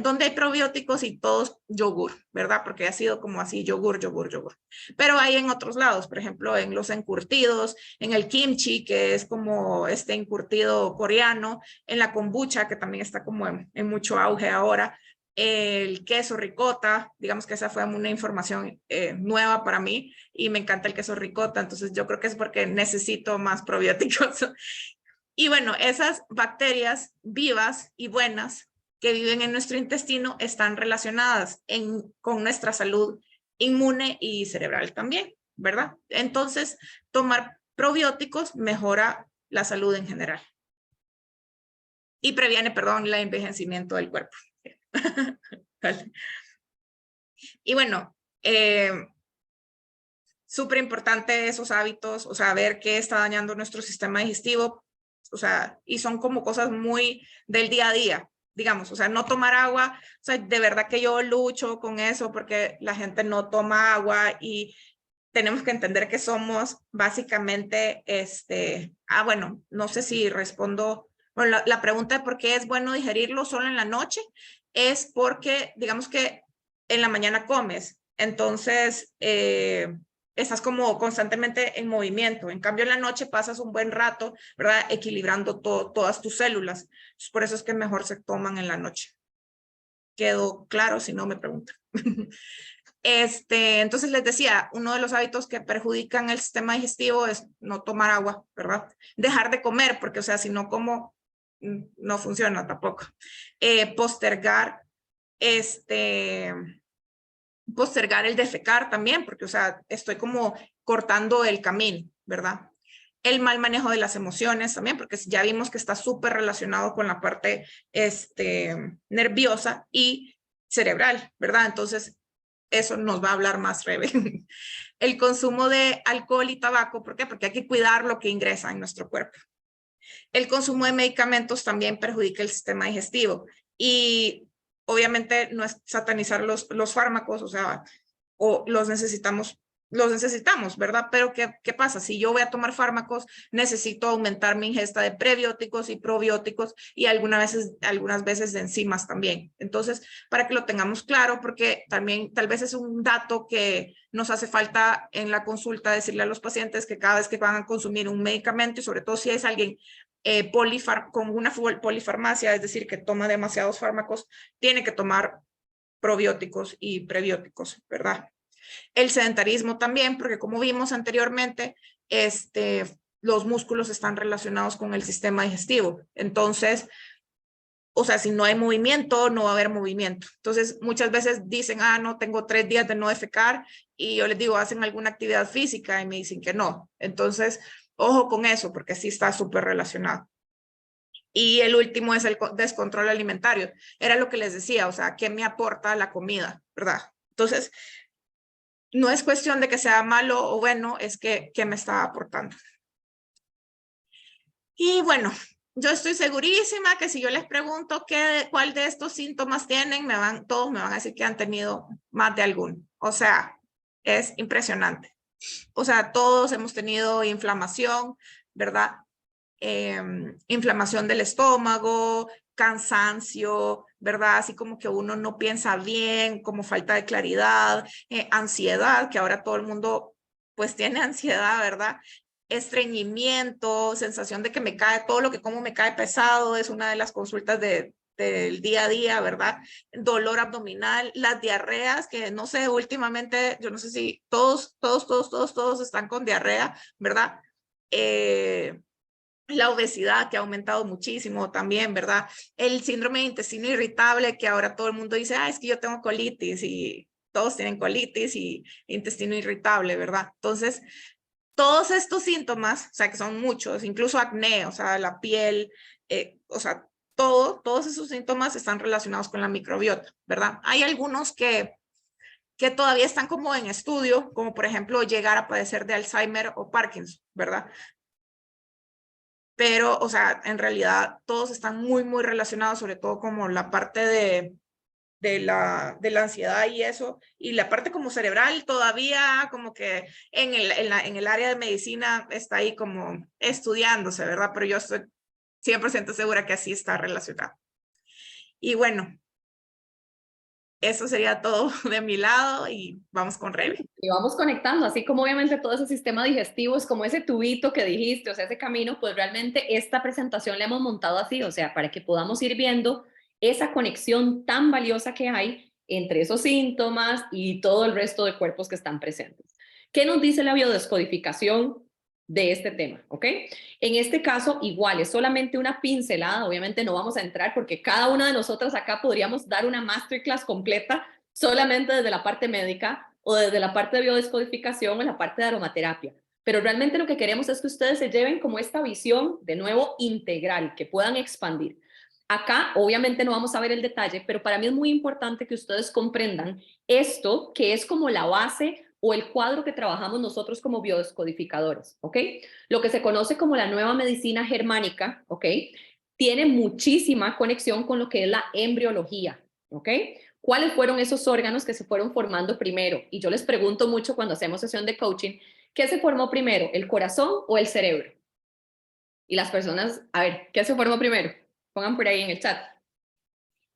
donde hay probióticos y todos yogur, ¿verdad? Porque ha sido como así, yogur, yogur, yogur. Pero hay en otros lados, por ejemplo, en los encurtidos, en el kimchi, que es como este encurtido coreano, en la kombucha, que también está como en mucho auge ahora, el queso ricota, digamos que esa fue una información nueva para mí y me encanta el queso ricota, entonces yo creo que es porque necesito más probióticos. Y bueno, esas bacterias vivas y buenas que viven en nuestro intestino están relacionadas con nuestra salud inmune y cerebral también, ¿verdad? Entonces, tomar probióticos mejora la salud en general y previene, perdón, el envejecimiento del cuerpo. Y bueno, súper importante esos hábitos, o sea, ver qué está dañando nuestro sistema digestivo, o sea, y son como cosas muy del día a día, digamos, o sea, no tomar agua, o sea, de verdad que yo lucho con eso porque la gente no toma agua y tenemos que entender que somos básicamente, bueno, no sé si respondo Bueno, la pregunta de por qué es bueno digerirlo solo en la noche es porque, digamos que en la mañana comes, entonces estás como constantemente en movimiento. En cambio, en la noche pasas un buen rato, ¿verdad? Equilibrando todas tus células. Entonces, por eso es que mejor se toman en la noche. ¿Quedó claro? Si no, me preguntan. Entonces les decía, uno de los hábitos que perjudican el sistema digestivo es no tomar agua, ¿verdad? Dejar de comer, porque, o sea, si no como, no funciona tampoco. Postergar, postergar el defecar también, porque, o sea, estoy como cortando el camino, ¿verdad? El mal manejo de las emociones también, porque ya vimos que está súper relacionado con la parte nerviosa y cerebral, ¿verdad? Entonces, eso nos va a hablar más Rebe. El consumo de alcohol y tabaco, ¿por qué? Porque hay que cuidar lo que ingresa en nuestro cuerpo. El consumo de medicamentos también perjudica el sistema digestivo y obviamente no es satanizar los fármacos, o sea, o los necesitamos, ¿verdad? Pero ¿qué pasa? Si yo voy a tomar fármacos, necesito aumentar mi ingesta de prebióticos y probióticos y algunas veces de enzimas también. Entonces, para que lo tengamos claro, porque también tal vez es un dato que nos hace falta en la consulta decirle a los pacientes que cada vez que van a consumir un medicamento, y sobre todo si es alguien con una polifarmacia, es decir, que toma demasiados fármacos, tiene que tomar probióticos y prebióticos, ¿verdad? El sedentarismo también, porque como vimos anteriormente, los músculos están relacionados con el sistema digestivo. Entonces, o sea, si no hay movimiento, no va a haber movimiento. Entonces, muchas veces dicen, no, tengo 3 días de no defecar, y yo les digo, ¿hacen alguna actividad física? Y me dicen que no. Entonces, ojo con eso, porque sí está súper relacionado. Y el último es el descontrol alimentario. Era lo que les decía, o sea, ¿qué me aporta la comida? ¿Verdad? Entonces, no es cuestión de que sea malo o bueno, es que me está aportando. Y bueno, yo estoy segurísima que si yo les pregunto cuál de estos síntomas tienen, todos me van a decir que han tenido más de alguno. O sea, es impresionante. O sea, todos hemos tenido inflamación, ¿verdad? Inflamación del estómago, cansancio, ¿verdad? Así como que uno no piensa bien, como falta de claridad, ansiedad, que ahora todo el mundo pues tiene ansiedad, ¿verdad? Estreñimiento, sensación de que me cae, todo lo que como me cae pesado, es una de las consultas del día a día, ¿verdad? Dolor abdominal, las diarreas, que no sé, últimamente, yo no sé si todos están con diarrea, ¿verdad? La obesidad que ha aumentado muchísimo también, ¿verdad? El síndrome de intestino irritable, que ahora todo el mundo dice, es que yo tengo colitis, y todos tienen colitis y intestino irritable, ¿verdad? Entonces, todos estos síntomas, o sea, que son muchos, incluso acné, o sea, la piel, o sea, todos esos síntomas están relacionados con la microbiota, ¿verdad? Hay algunos que todavía están como en estudio, como por ejemplo llegar a padecer de Alzheimer o Parkinson, ¿verdad? Pero, o sea, en realidad todos están muy, muy relacionados, sobre todo como la parte de la ansiedad y eso, y la parte como cerebral todavía como que en el área de medicina está ahí como estudiándose, ¿verdad? Pero yo estoy 100% segura que así está relacionado. Y bueno, eso sería todo de mi lado y vamos con Rebe. Y vamos conectando, así como obviamente todo ese sistema digestivo es como ese tubito que dijiste, o sea, ese camino, pues realmente esta presentación la hemos montado así, o sea, para que podamos ir viendo esa conexión tan valiosa que hay entre esos síntomas y todo el resto de cuerpos que están presentes. ¿Qué nos dice la biodescodificación de este tema? ¿Ok? En este caso, igual, es solamente una pincelada, obviamente no vamos a entrar porque cada una de nosotras acá podríamos dar una masterclass completa solamente desde la parte médica o desde la parte de biodescodificación o la parte de aromaterapia. Pero realmente lo que queremos es que ustedes se lleven como esta visión, de nuevo, integral, que puedan expandir. Acá, obviamente, no vamos a ver el detalle, pero para mí es muy importante que ustedes comprendan esto, que es como la base o el cuadro que trabajamos nosotros como biodescodificadores, ¿ok? Lo que se conoce como la nueva medicina germánica, ¿ok? Tiene muchísima conexión con lo que es la embriología, ¿ok? ¿Cuáles fueron esos órganos que se fueron formando primero? Y yo les pregunto mucho cuando hacemos sesión de coaching, ¿qué se formó primero, el corazón o el cerebro? Y las personas, a ver, ¿qué se formó primero? Pongan por ahí en el chat.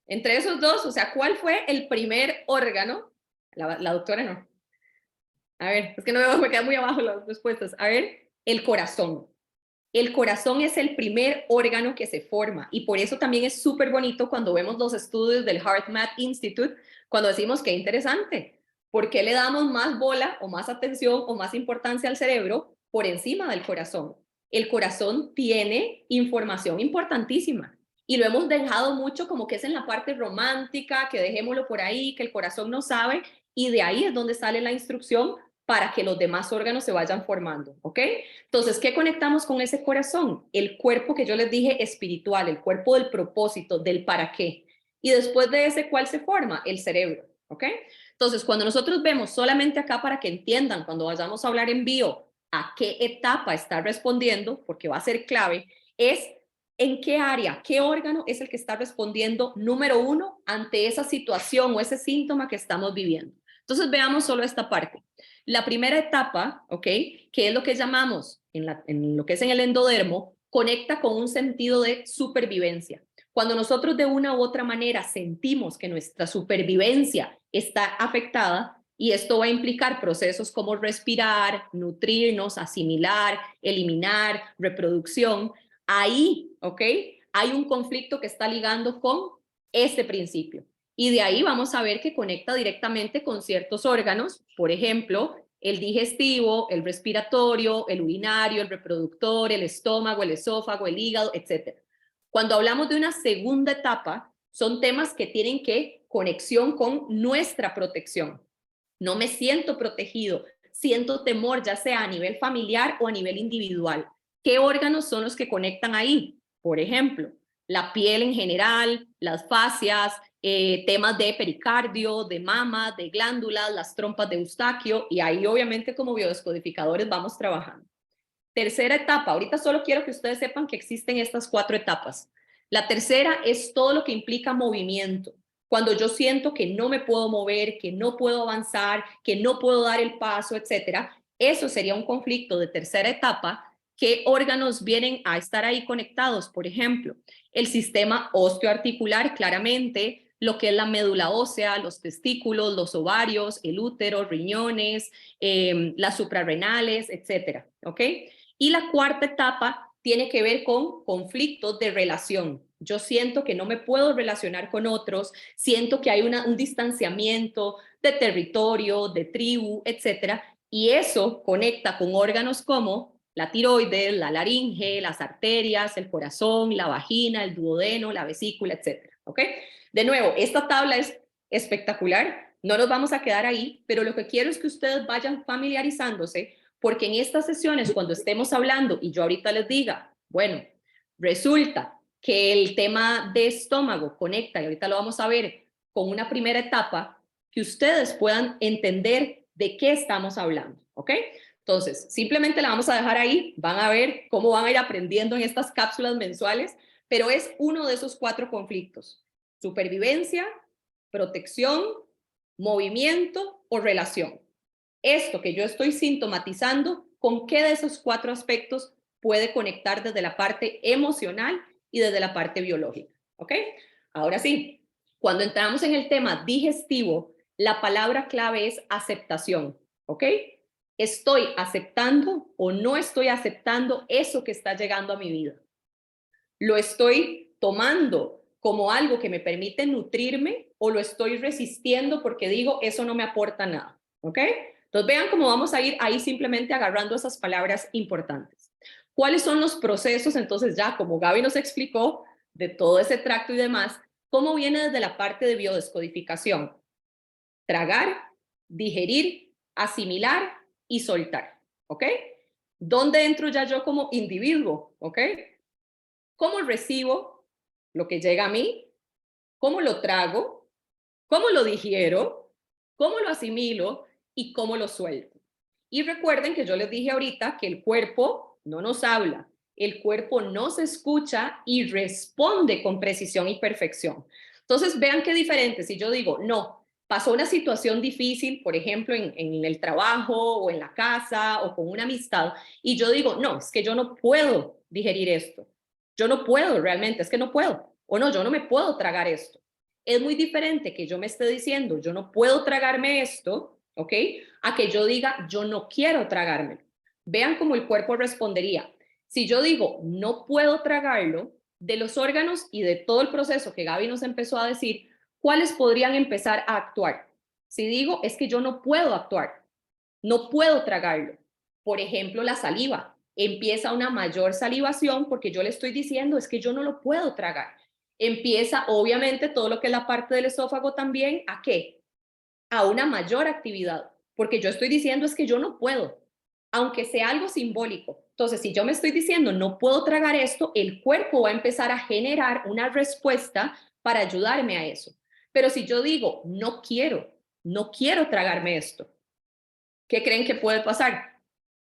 Entre esos dos, o sea, ¿cuál fue el primer órgano? La doctora no. A ver, es que no veo, me quedan muy abajo las respuestas. A ver, el corazón. El corazón es el primer órgano que se forma y por eso también es súper bonito cuando vemos los estudios del HeartMath Institute, cuando decimos que interesante, ¿por qué le damos más bola o más atención o más importancia al cerebro por encima del corazón? El corazón tiene información importantísima y lo hemos dejado mucho como que es en la parte romántica, que dejémoslo por ahí, que el corazón no sabe, y de ahí es donde sale la instrucción para que los demás órganos se vayan formando, ¿ok? Entonces, ¿qué conectamos con ese corazón? El cuerpo que yo les dije espiritual, el cuerpo del propósito, del para qué. Y después de ese, ¿cuál se forma? El cerebro, ¿ok? Entonces, cuando nosotros vemos solamente acá para que entiendan, cuando vayamos a hablar en bio, a qué etapa está respondiendo, porque va a ser clave, es en qué área, qué órgano es el que está respondiendo número uno ante esa situación o ese síntoma que estamos viviendo. Entonces, veamos solo esta parte. La primera etapa, ¿ok? Que es lo que llamamos, en lo que es en el endodermo, conecta con un sentido de supervivencia. Cuando nosotros de una u otra manera sentimos que nuestra supervivencia está afectada, y esto va a implicar procesos como respirar, nutrirnos, asimilar, eliminar, reproducción, ahí, ¿ok? Hay un conflicto que está ligando con este principio. Y de ahí vamos a ver que conecta directamente con ciertos órganos, por ejemplo, el digestivo, el respiratorio, el urinario, el reproductor, el estómago, el esófago, el hígado, etc. Cuando hablamos de una segunda etapa, son temas que tienen que conexión con nuestra protección. No me siento protegido, siento temor, ya sea a nivel familiar o a nivel individual. ¿Qué órganos son los que conectan ahí? Por ejemplo, la piel en general, las fascias, temas de pericardio, de mama, de glándulas, las trompas de Eustaquio, y ahí obviamente como biodescodificadores vamos trabajando. Tercera etapa, ahorita solo quiero que ustedes sepan que existen estas 4 etapas. La tercera es todo lo que implica movimiento. Cuando yo siento que no me puedo mover, que no puedo avanzar, que no puedo dar el paso, etcétera, eso sería un conflicto de tercera etapa. ¿Qué órganos vienen a estar ahí conectados? Por ejemplo, el sistema osteoarticular, claramente, lo que es la médula ósea, los testículos, los ovarios, el útero, riñones, las suprarrenales, etcétera, ¿ok? Y la cuarta etapa tiene que ver con conflictos de relación. Yo siento que no me puedo relacionar con otros, siento que hay un distanciamiento de territorio, de tribu, etcétera, y eso conecta con órganos como la tiroides, la laringe, las arterias, el corazón, la vagina, el duodeno, la vesícula, etcétera, ¿ok? De nuevo, esta tabla es espectacular, no nos vamos a quedar ahí, pero lo que quiero es que ustedes vayan familiarizándose, porque en estas sesiones, cuando estemos hablando y yo ahorita les diga, bueno, resulta que el tema de estómago conecta, y ahorita lo vamos a ver, con una primera etapa, que ustedes puedan entender de qué estamos hablando, ¿ok? Entonces, simplemente la vamos a dejar ahí, van a ver cómo van a ir aprendiendo en estas cápsulas mensuales, pero es uno de esos 4 conflictos: supervivencia, protección, movimiento o relación. Esto que yo estoy sintomatizando, ¿con qué de esos 4 aspectos puede conectar desde la parte emocional y desde la parte biológica? ¿Ok? Ahora sí, cuando entramos en el tema digestivo, la palabra clave es aceptación. ¿Ok? ¿Estoy aceptando o no estoy aceptando eso que está llegando a mi vida? ¿Lo estoy tomando como algo que me permite nutrirme o lo estoy resistiendo porque digo, eso no me aporta nada? ¿Ok? Entonces vean cómo vamos a ir ahí simplemente agarrando esas palabras importantes. ¿Cuáles son los procesos? Entonces ya como Gaby nos explicó de todo ese tracto y demás, ¿cómo viene desde la parte de biodescodificación? Tragar, digerir, asimilar y soltar. ¿Ok? ¿Dónde entro ya yo como individuo? ¿Ok? ¿Cómo recibo lo que llega a mí? ¿Cómo lo trago? ¿Cómo lo digiero? ¿Cómo lo asimilo? ¿Y cómo lo suelto? Y recuerden que yo les dije ahorita que el cuerpo no nos habla, el cuerpo nos escucha y responde con precisión y perfección. Entonces vean qué diferente si yo digo, no, pasó una situación difícil, por ejemplo, en el trabajo o en la casa o con una amistad, y yo digo, no, es que yo no puedo digerir esto. Yo no puedo realmente, es que no puedo. O no, yo no me puedo tragar esto. Es muy diferente que yo me esté diciendo, yo no puedo tragarme esto, ¿ok? A que yo diga, yo no quiero tragármelo. Vean cómo el cuerpo respondería. Si yo digo, no puedo tragarlo, de los órganos y de todo el proceso que Gaby nos empezó a decir, ¿cuáles podrían empezar a actuar? Si digo, es que yo no puedo actuar, no puedo tragarlo. Por ejemplo, la saliva. Empieza una mayor salivación porque yo le estoy diciendo, es que yo no lo puedo tragar. Empieza, obviamente, todo lo que es la parte del esófago también, ¿a qué? A una mayor actividad, porque yo estoy diciendo, es que yo no puedo, aunque sea algo simbólico. Entonces, si yo me estoy diciendo, no puedo tragar esto, el cuerpo va a empezar a generar una respuesta para ayudarme a eso. Pero si yo digo, no quiero tragarme esto, ¿qué creen que puede pasar?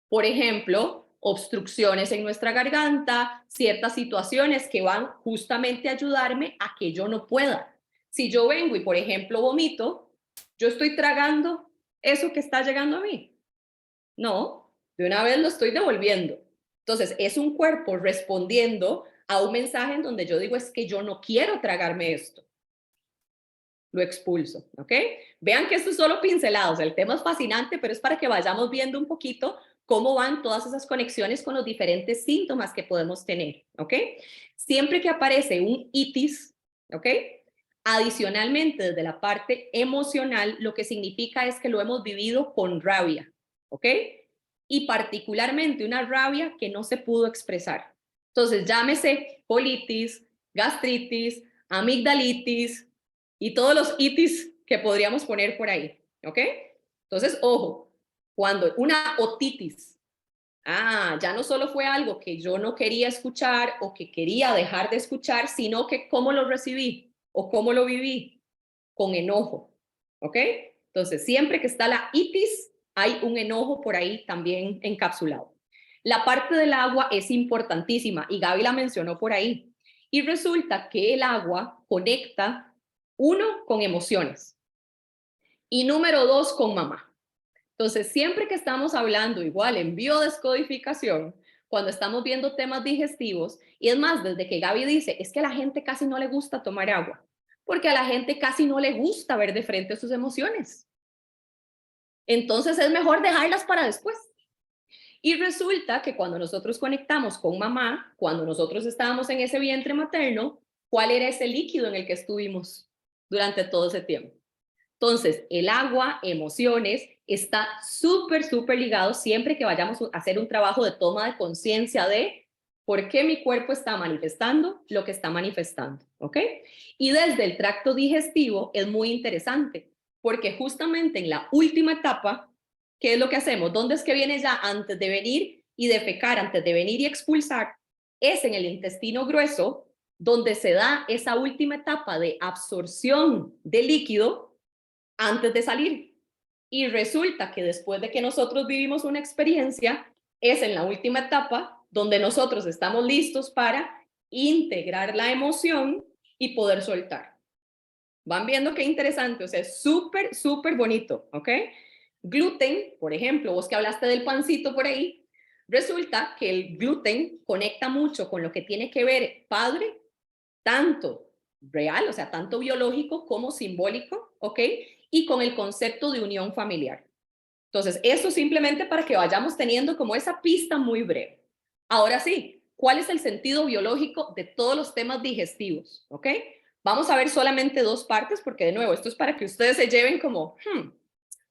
Por ejemplo, obstrucciones en nuestra garganta, ciertas situaciones que van justamente a ayudarme a que yo no pueda. Si yo vengo y, por ejemplo, vomito, yo estoy tragando eso que está llegando a mí. No, de una vez lo estoy devolviendo. Entonces, es un cuerpo respondiendo a un mensaje en donde yo digo, es que yo no quiero tragarme esto. Lo expulso, ¿ok? Vean que esto es solo pincelados, el tema es fascinante, pero es para que vayamos viendo un poquito cómo van todas esas conexiones con los diferentes síntomas que podemos tener, ¿ok? Siempre que aparece un itis, ¿ok? Adicionalmente, desde la parte emocional, lo que significa es que lo hemos vivido con rabia, ¿ok? Y particularmente una rabia que no se pudo expresar. Entonces, llámese colitis, gastritis, amigdalitis, y todos los itis que podríamos poner por ahí, ¿ok? Entonces, ojo, cuando una otitis, ya no solo fue algo que yo no quería escuchar o que quería dejar de escuchar, sino que cómo lo recibí o cómo lo viví, con enojo, ¿ok? Entonces, siempre que está la itis, hay un enojo por ahí también encapsulado. La parte del agua es importantísima y Gaby la mencionó por ahí. Y resulta que el agua conecta, uno, con emociones y número dos, con mamá. Entonces, siempre que estamos hablando igual en biodescodificación, cuando estamos viendo temas digestivos, y es más, desde que Gaby dice, es que a la gente casi no le gusta tomar agua, porque a la gente casi no le gusta ver de frente sus emociones. Entonces, es mejor dejarlas para después. Y resulta que cuando nosotros conectamos con mamá, cuando nosotros estábamos en ese vientre materno, ¿cuál era ese líquido en el que estuvimos durante todo ese tiempo? Entonces, el agua, emociones, está súper, súper ligado siempre que vayamos a hacer un trabajo de toma de conciencia de por qué mi cuerpo está manifestando lo que está manifestando, ¿ok? Y desde el tracto digestivo es muy interesante, porque justamente en la última etapa, ¿qué es lo que hacemos? ¿Dónde es que viene ya antes de venir y defecar, antes de venir y expulsar? Es en el intestino grueso, donde se da esa última etapa de absorción de líquido antes de salir. Y resulta que después de que nosotros vivimos una experiencia, es en la última etapa donde nosotros estamos listos para integrar la emoción y poder soltar. Van viendo qué interesante, o sea, es súper, súper bonito, ¿ok? Gluten, por ejemplo, vos que hablaste del pancito por ahí, resulta que el gluten conecta mucho con lo que tiene que ver padre, tanto real, o sea, tanto biológico como simbólico, ¿ok? Y con el concepto de unión familiar. Entonces, esto simplemente para que vayamos teniendo como esa pista muy breve. Ahora sí, ¿cuál es el sentido biológico de todos los temas digestivos? ¿Ok? Vamos a ver solamente dos partes porque, de nuevo, esto es para que ustedes se lleven como,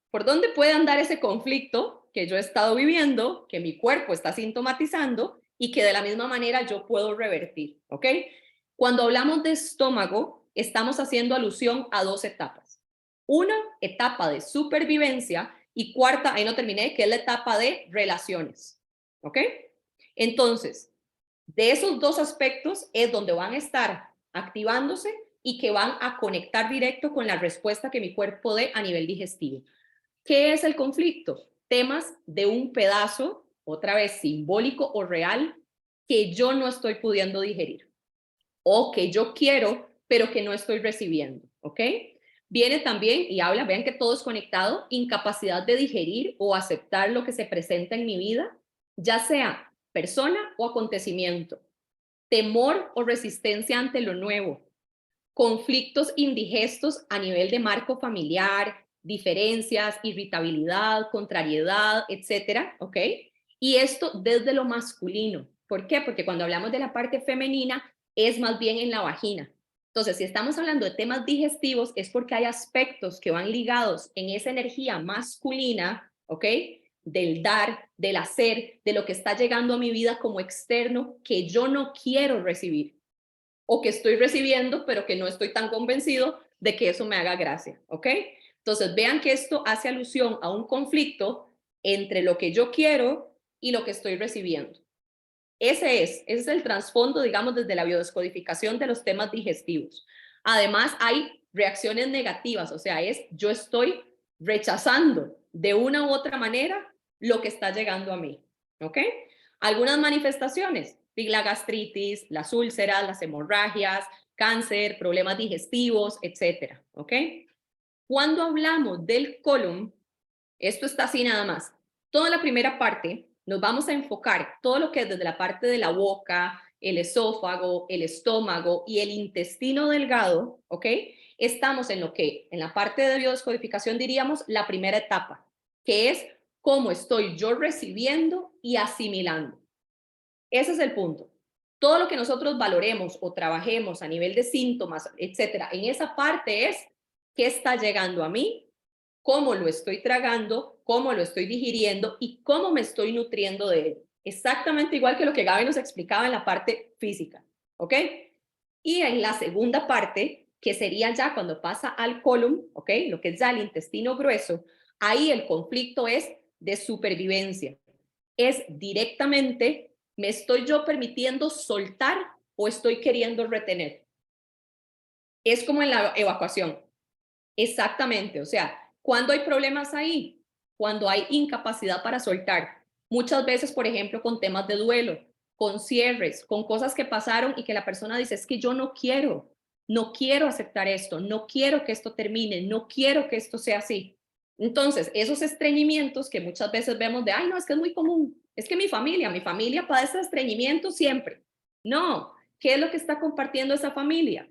¿por dónde puede andar ese conflicto que yo he estado viviendo, que mi cuerpo está sintomatizando y que de la misma manera yo puedo revertir? ¿Ok? Cuando hablamos de estómago, estamos haciendo alusión a dos etapas. Una etapa de supervivencia y cuarta, ahí no terminé, que es la etapa de relaciones. ¿Ok? Entonces, de esos dos aspectos es donde van a estar activándose y que van a conectar directo con la respuesta que mi cuerpo dé a nivel digestivo. ¿Qué es el conflicto? Temas de un pedazo, otra vez simbólico o real, que yo no estoy pudiendo digerir o que yo quiero, pero que no estoy recibiendo, ¿ok? Viene también y habla, vean que todo es conectado, incapacidad de digerir o aceptar lo que se presenta en mi vida, ya sea persona o acontecimiento, temor o resistencia ante lo nuevo, conflictos indigestos a nivel de marco familiar, diferencias, irritabilidad, contrariedad, etcétera, ¿ok? Y esto desde lo masculino. ¿Por qué? Porque cuando hablamos de la parte femenina es más bien en la vagina. Entonces, si estamos hablando de temas digestivos, es porque hay aspectos que van ligados en esa energía masculina, ¿ok? Del dar, del hacer, de lo que está llegando a mi vida como externo que yo no quiero recibir o que estoy recibiendo, pero que no estoy tan convencido de que eso me haga gracia, ¿ok? Entonces, vean que esto hace alusión a un conflicto entre lo que yo quiero y lo que estoy recibiendo. Ese es el trasfondo, digamos, desde la biodescodificación de los temas digestivos. Además, hay reacciones negativas, o sea, yo estoy rechazando de una u otra manera lo que está llegando a mí, ¿ok? Algunas manifestaciones, la gastritis, las úlceras, las hemorragias, cáncer, problemas digestivos, etcétera, ¿ok? Cuando hablamos del colon, esto está así nada más. Toda la primera parte nos vamos a enfocar todo lo que es desde la parte de la boca, el esófago, el estómago y el intestino delgado, ¿ok? Estamos en lo que en la parte de biodescodificación diríamos la primera etapa, que es cómo estoy yo recibiendo y asimilando. Ese es el punto. Todo lo que nosotros valoremos o trabajemos a nivel de síntomas, etcétera, en esa parte es qué está llegando a mí, cómo lo estoy tragando, cómo lo estoy digiriendo y cómo me estoy nutriendo de él. Exactamente igual que lo que Gaby nos explicaba en la parte física, ¿ok? Y en la segunda parte, que sería ya cuando pasa al colon, ¿ok? Lo que es ya el intestino grueso, ahí el conflicto es de supervivencia. Es directamente, ¿me estoy yo permitiendo soltar o estoy queriendo retener? Es como en la evacuación. Exactamente, o sea, ¿cuándo hay problemas ahí? Cuando hay incapacidad para soltar. Muchas veces, por ejemplo, con temas de duelo, con cierres, con cosas que pasaron y que la persona dice, es que yo no quiero aceptar esto, no quiero que esto termine, no quiero que esto sea así. Entonces, esos estreñimientos que muchas veces vemos de, ay, no, es que es muy común, es que mi familia padece estreñimiento siempre. No, ¿qué es lo que está compartiendo esa familia?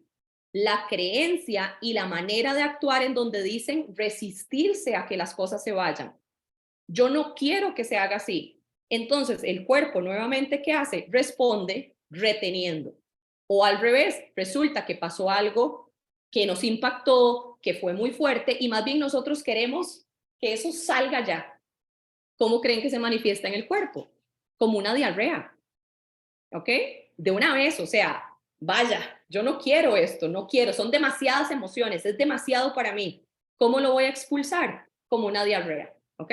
La creencia y la manera de actuar en donde dicen resistirse a que las cosas se vayan. Yo no quiero que se haga así. Entonces, el cuerpo nuevamente, ¿qué hace? Responde reteniendo. O al revés, resulta que pasó algo que nos impactó, que fue muy fuerte y más bien nosotros queremos que eso salga ya. ¿Cómo creen que se manifiesta en el cuerpo? Como una diarrea. ¿Ok? De una vez, o sea, vaya, yo no quiero esto, no quiero, son demasiadas emociones, es demasiado para mí. ¿Cómo lo voy a expulsar? Como una diarrea, ¿ok?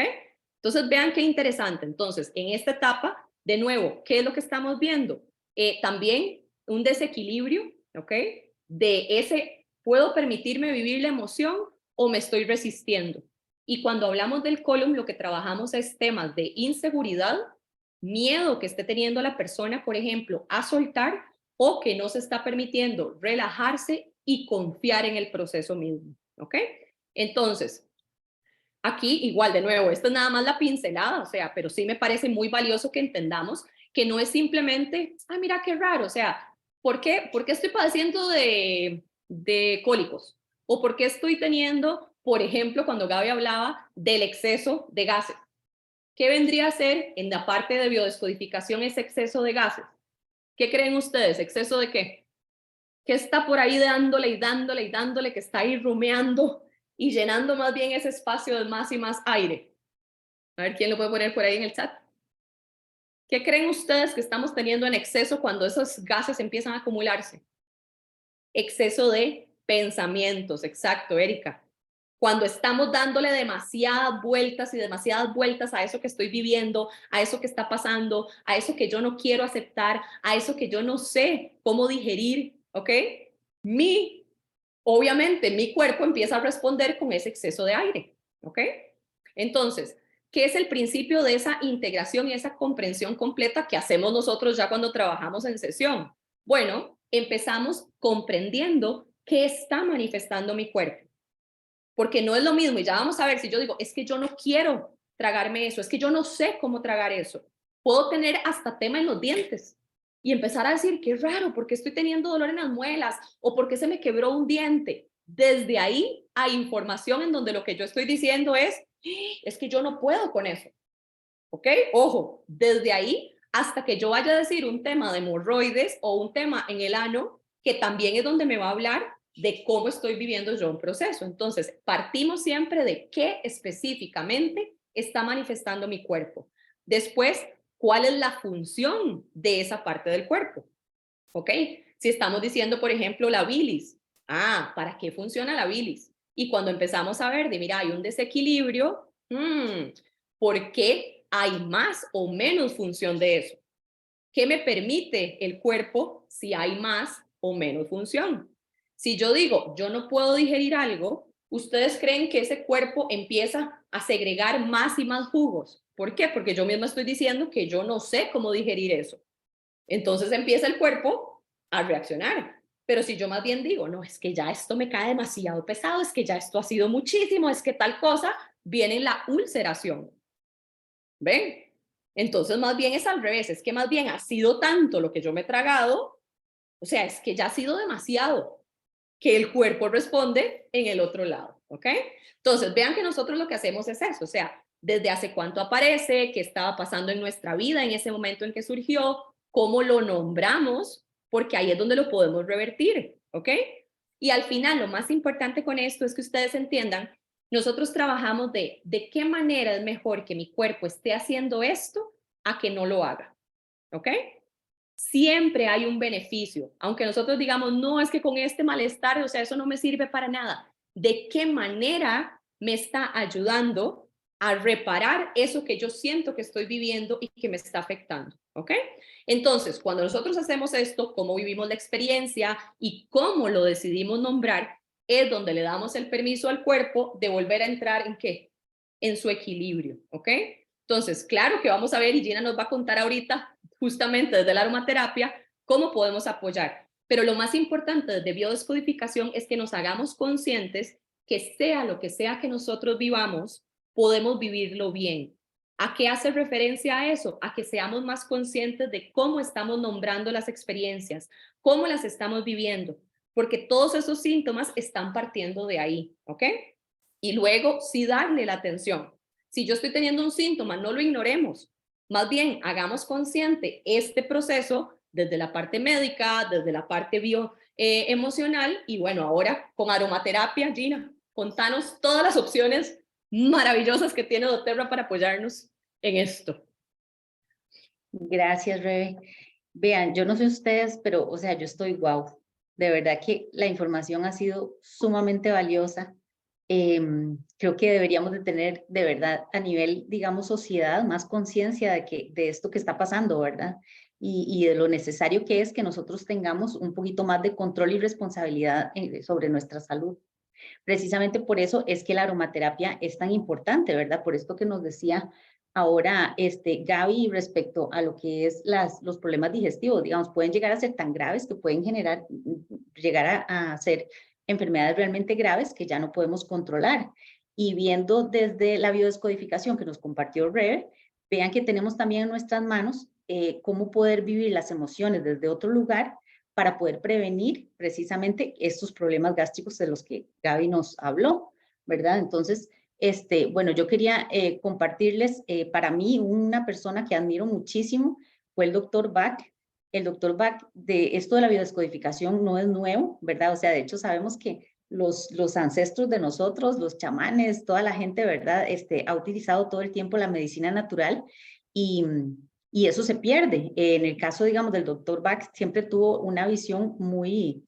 Entonces, vean qué interesante. Entonces, en esta etapa, de nuevo, ¿qué es lo que estamos viendo? También un desequilibrio, ¿ok? De ese, ¿puedo permitirme vivir la emoción o me estoy resistiendo? Y cuando hablamos del colon, lo que trabajamos es temas de inseguridad, miedo que esté teniendo la persona, por ejemplo, a soltar o que no se está permitiendo relajarse y confiar en el proceso mismo, ¿ok? Entonces, aquí igual de nuevo, esto es nada más la pincelada, o sea, pero sí me parece muy valioso que entendamos que no es simplemente, ay, mira qué raro, o sea, ¿por qué estoy padeciendo de cólicos? ¿O por qué estoy teniendo, por ejemplo, cuando Gaby hablaba del exceso de gases? ¿Qué vendría a ser en la parte de biodescodificación ese exceso de gases? ¿Qué creen ustedes? ¿Exceso de qué? ¿Qué está por ahí dándole y dándole y dándole, que está ahí rumeando y llenando más bien ese espacio de más y más aire? A ver quién lo puede poner por ahí en el chat. ¿Qué creen ustedes que estamos teniendo en exceso cuando esos gases empiezan a acumularse? Exceso de pensamientos, exacto, Erika. Cuando estamos dándole demasiadas vueltas y demasiadas vueltas a eso que estoy viviendo, a eso que está pasando, a eso que yo no quiero aceptar, a eso que yo no sé cómo digerir, ¿ok? Obviamente, mi cuerpo empieza a responder con ese exceso de aire, ¿ok? Entonces, ¿qué es el principio de esa integración y esa comprensión completa que hacemos nosotros ya cuando trabajamos en sesión? Bueno, empezamos comprendiendo qué está manifestando mi cuerpo. porque no es lo mismo, y ya vamos a ver, si yo digo, es que yo no quiero tragarme eso, es que yo no sé cómo tragar eso, puedo tener hasta tema en los dientes y empezar a decir, qué raro, ¿por qué estoy teniendo dolor en las muelas? ¿O por qué se me quebró un diente? Desde ahí hay información en donde lo que yo estoy diciendo es que yo no puedo con eso, ¿ok? Ojo, desde ahí hasta que yo vaya a decir un tema de hemorroides o un tema en el ano, que también es donde me va a hablar de cómo estoy viviendo yo un proceso. Entonces, partimos siempre de qué específicamente está manifestando mi cuerpo. Después, ¿cuál es la función de esa parte del cuerpo? ¿Ok? Si estamos diciendo, por ejemplo, la bilis. ¿Para qué funciona la bilis? Y cuando empezamos a ver de, mira, hay un desequilibrio, ¿por qué hay más o menos función de eso? ¿Qué me permite el cuerpo si hay más o menos función? Si yo digo, yo no puedo digerir algo, ¿ustedes creen que ese cuerpo empieza a segregar más y más jugos? ¿Por qué? Porque yo misma estoy diciendo que yo no sé cómo digerir eso. Entonces empieza el cuerpo a reaccionar. Pero si yo más bien digo, no, es que ya esto me cae demasiado pesado, es que ya esto ha sido muchísimo, es que tal cosa, viene la ulceración. ¿Ven? Entonces más bien es al revés, es que más bien ha sido tanto lo que yo me he tragado, o sea, es que ya ha sido demasiado, que el cuerpo responde en el otro lado, ¿ok? Entonces, vean que nosotros lo que hacemos es eso, o sea, desde hace cuánto aparece, qué estaba pasando en nuestra vida en ese momento en que surgió, cómo lo nombramos, porque ahí es donde lo podemos revertir, ¿ok? Y al final, lo más importante con esto es que ustedes entiendan, nosotros trabajamos de qué manera es mejor que mi cuerpo esté haciendo esto a que no lo haga, ¿ok? Siempre hay un beneficio, aunque nosotros digamos, no, es que con este malestar, o sea, eso no me sirve para nada. ¿De qué manera me está ayudando a reparar eso que yo siento que estoy viviendo y que me está afectando? ¿Ok? Entonces, cuando nosotros hacemos esto, cómo vivimos la experiencia y cómo lo decidimos nombrar, es donde le damos el permiso al cuerpo de volver a entrar en ¿qué? En su equilibrio, ¿ok? Entonces, claro que vamos a ver, y Gina nos va a contar ahorita, justamente desde la aromaterapia, cómo podemos apoyar. Pero lo más importante desde biodescodificación es que nos hagamos conscientes que sea lo que sea que nosotros vivamos, podemos vivirlo bien. ¿A qué hace referencia a eso? A que seamos más conscientes de cómo estamos nombrando las experiencias, cómo las estamos viviendo, porque todos esos síntomas están partiendo de ahí, ¿ok? Y luego sí darle la atención. Si yo estoy teniendo un síntoma, no lo ignoremos. Más bien, hagamos consciente este proceso desde la parte médica, desde la parte emocional y bueno, ahora con aromaterapia, Gina, contanos todas las opciones maravillosas que tiene doTERRA para apoyarnos en esto. Gracias, Rebe. Vean, yo no sé ustedes, pero, o sea, yo estoy wow. De verdad que la información ha sido sumamente valiosa. Creo que deberíamos de tener, de verdad, a nivel, digamos, sociedad, más conciencia de esto que está pasando, ¿verdad? Y de lo necesario que es que nosotros tengamos un poquito más de control y responsabilidad sobre nuestra salud. Precisamente por eso es que la aromaterapia es tan importante, ¿verdad? Por esto que nos decía ahora Gaby respecto a lo que es los problemas digestivos, digamos, pueden llegar a ser tan graves que pueden llegar a ser enfermedades realmente graves que ya no podemos controlar. Y viendo desde la biodescodificación que nos compartió Rebe, vean que tenemos también en nuestras manos cómo poder vivir las emociones desde otro lugar para poder prevenir precisamente estos problemas gástricos de los que Gaby nos habló, ¿verdad? Entonces, bueno, yo quería compartirles, para mí, una persona que admiro muchísimo fue el doctor Bach. El doctor Bach, de esto de la biodescodificación no es nuevo, ¿verdad? O sea, de hecho sabemos que los ancestros de nosotros, los chamanes, toda la gente, ¿verdad? Ha utilizado todo el tiempo la medicina natural y eso se pierde. En el caso, digamos, del doctor Bach, siempre tuvo una visión muy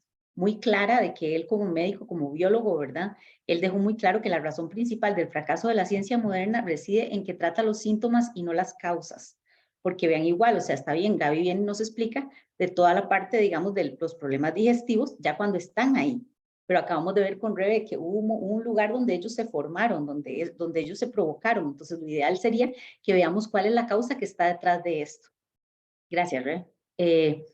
clara de que él como médico, como biólogo, ¿verdad? Él dejó muy claro que la razón principal del fracaso de la ciencia moderna reside en que trata los síntomas y no las causas. Porque vean igual, o sea, está bien, Gaby bien nos explica de toda la parte, digamos, de los problemas digestivos, ya cuando están ahí. Pero acabamos de ver con Rebe que hubo un lugar donde ellos se formaron, donde ellos se provocaron. Entonces, lo ideal sería que veamos cuál es la causa que está detrás de esto. Gracias, Rebe.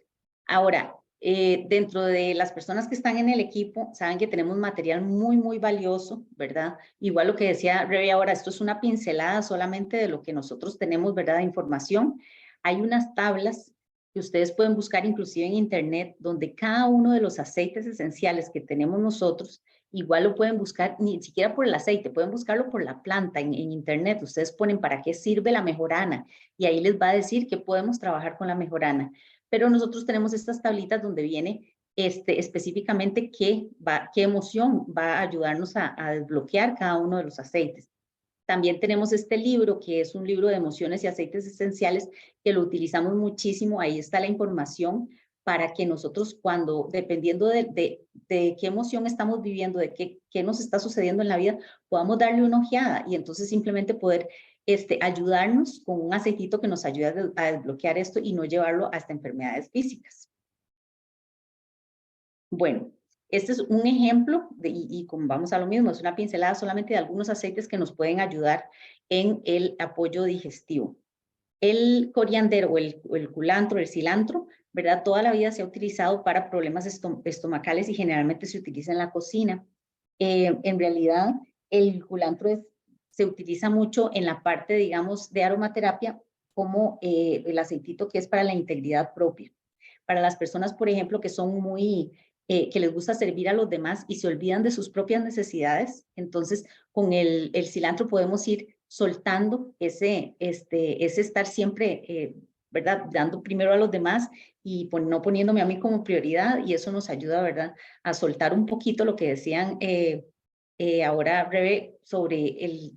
Ahora, Dentro de las personas que están en el equipo, saben que tenemos material muy, muy valioso, ¿verdad? Igual lo que decía Rebe ahora, esto es una pincelada solamente de lo que nosotros tenemos, ¿verdad? De información. Hay unas tablas que ustedes pueden buscar inclusive en internet, donde cada uno de los aceites esenciales que tenemos nosotros, igual lo pueden buscar, ni siquiera por el aceite, pueden buscarlo por la planta en internet. Ustedes ponen para qué sirve la mejorana y ahí les va a decir que podemos trabajar con la mejorana. Pero nosotros tenemos estas tablitas donde viene específicamente qué emoción va a ayudarnos a desbloquear cada uno de los aceites. También tenemos este libro, que es un libro de emociones y aceites esenciales, que lo utilizamos muchísimo. Ahí está la información para que nosotros dependiendo de qué emoción estamos viviendo, de qué nos está sucediendo en la vida, podamos darle una ojeada y entonces simplemente poder ayudarnos con un aceitito que nos ayude a desbloquear esto y no llevarlo hasta enfermedades físicas. Bueno, este es un ejemplo, y como vamos a lo mismo, es una pincelada solamente de algunos aceites que nos pueden ayudar en el apoyo digestivo. El coriandero o el culantro, el cilantro, ¿verdad? Toda la vida se ha utilizado para problemas estomacales y generalmente se utiliza en la cocina. En realidad, el culantro se utiliza mucho en la parte, digamos, de aromaterapia como el aceitito que es para la integridad propia. Para las personas, por ejemplo, que son que les gusta servir a los demás y se olvidan de sus propias necesidades, entonces con el cilantro podemos ir soltando ese estar siempre, ¿verdad? Dando primero a los demás y no poniéndome a mí como prioridad, y eso nos ayuda, ¿verdad? A soltar un poquito lo que decían ahora Rebe sobre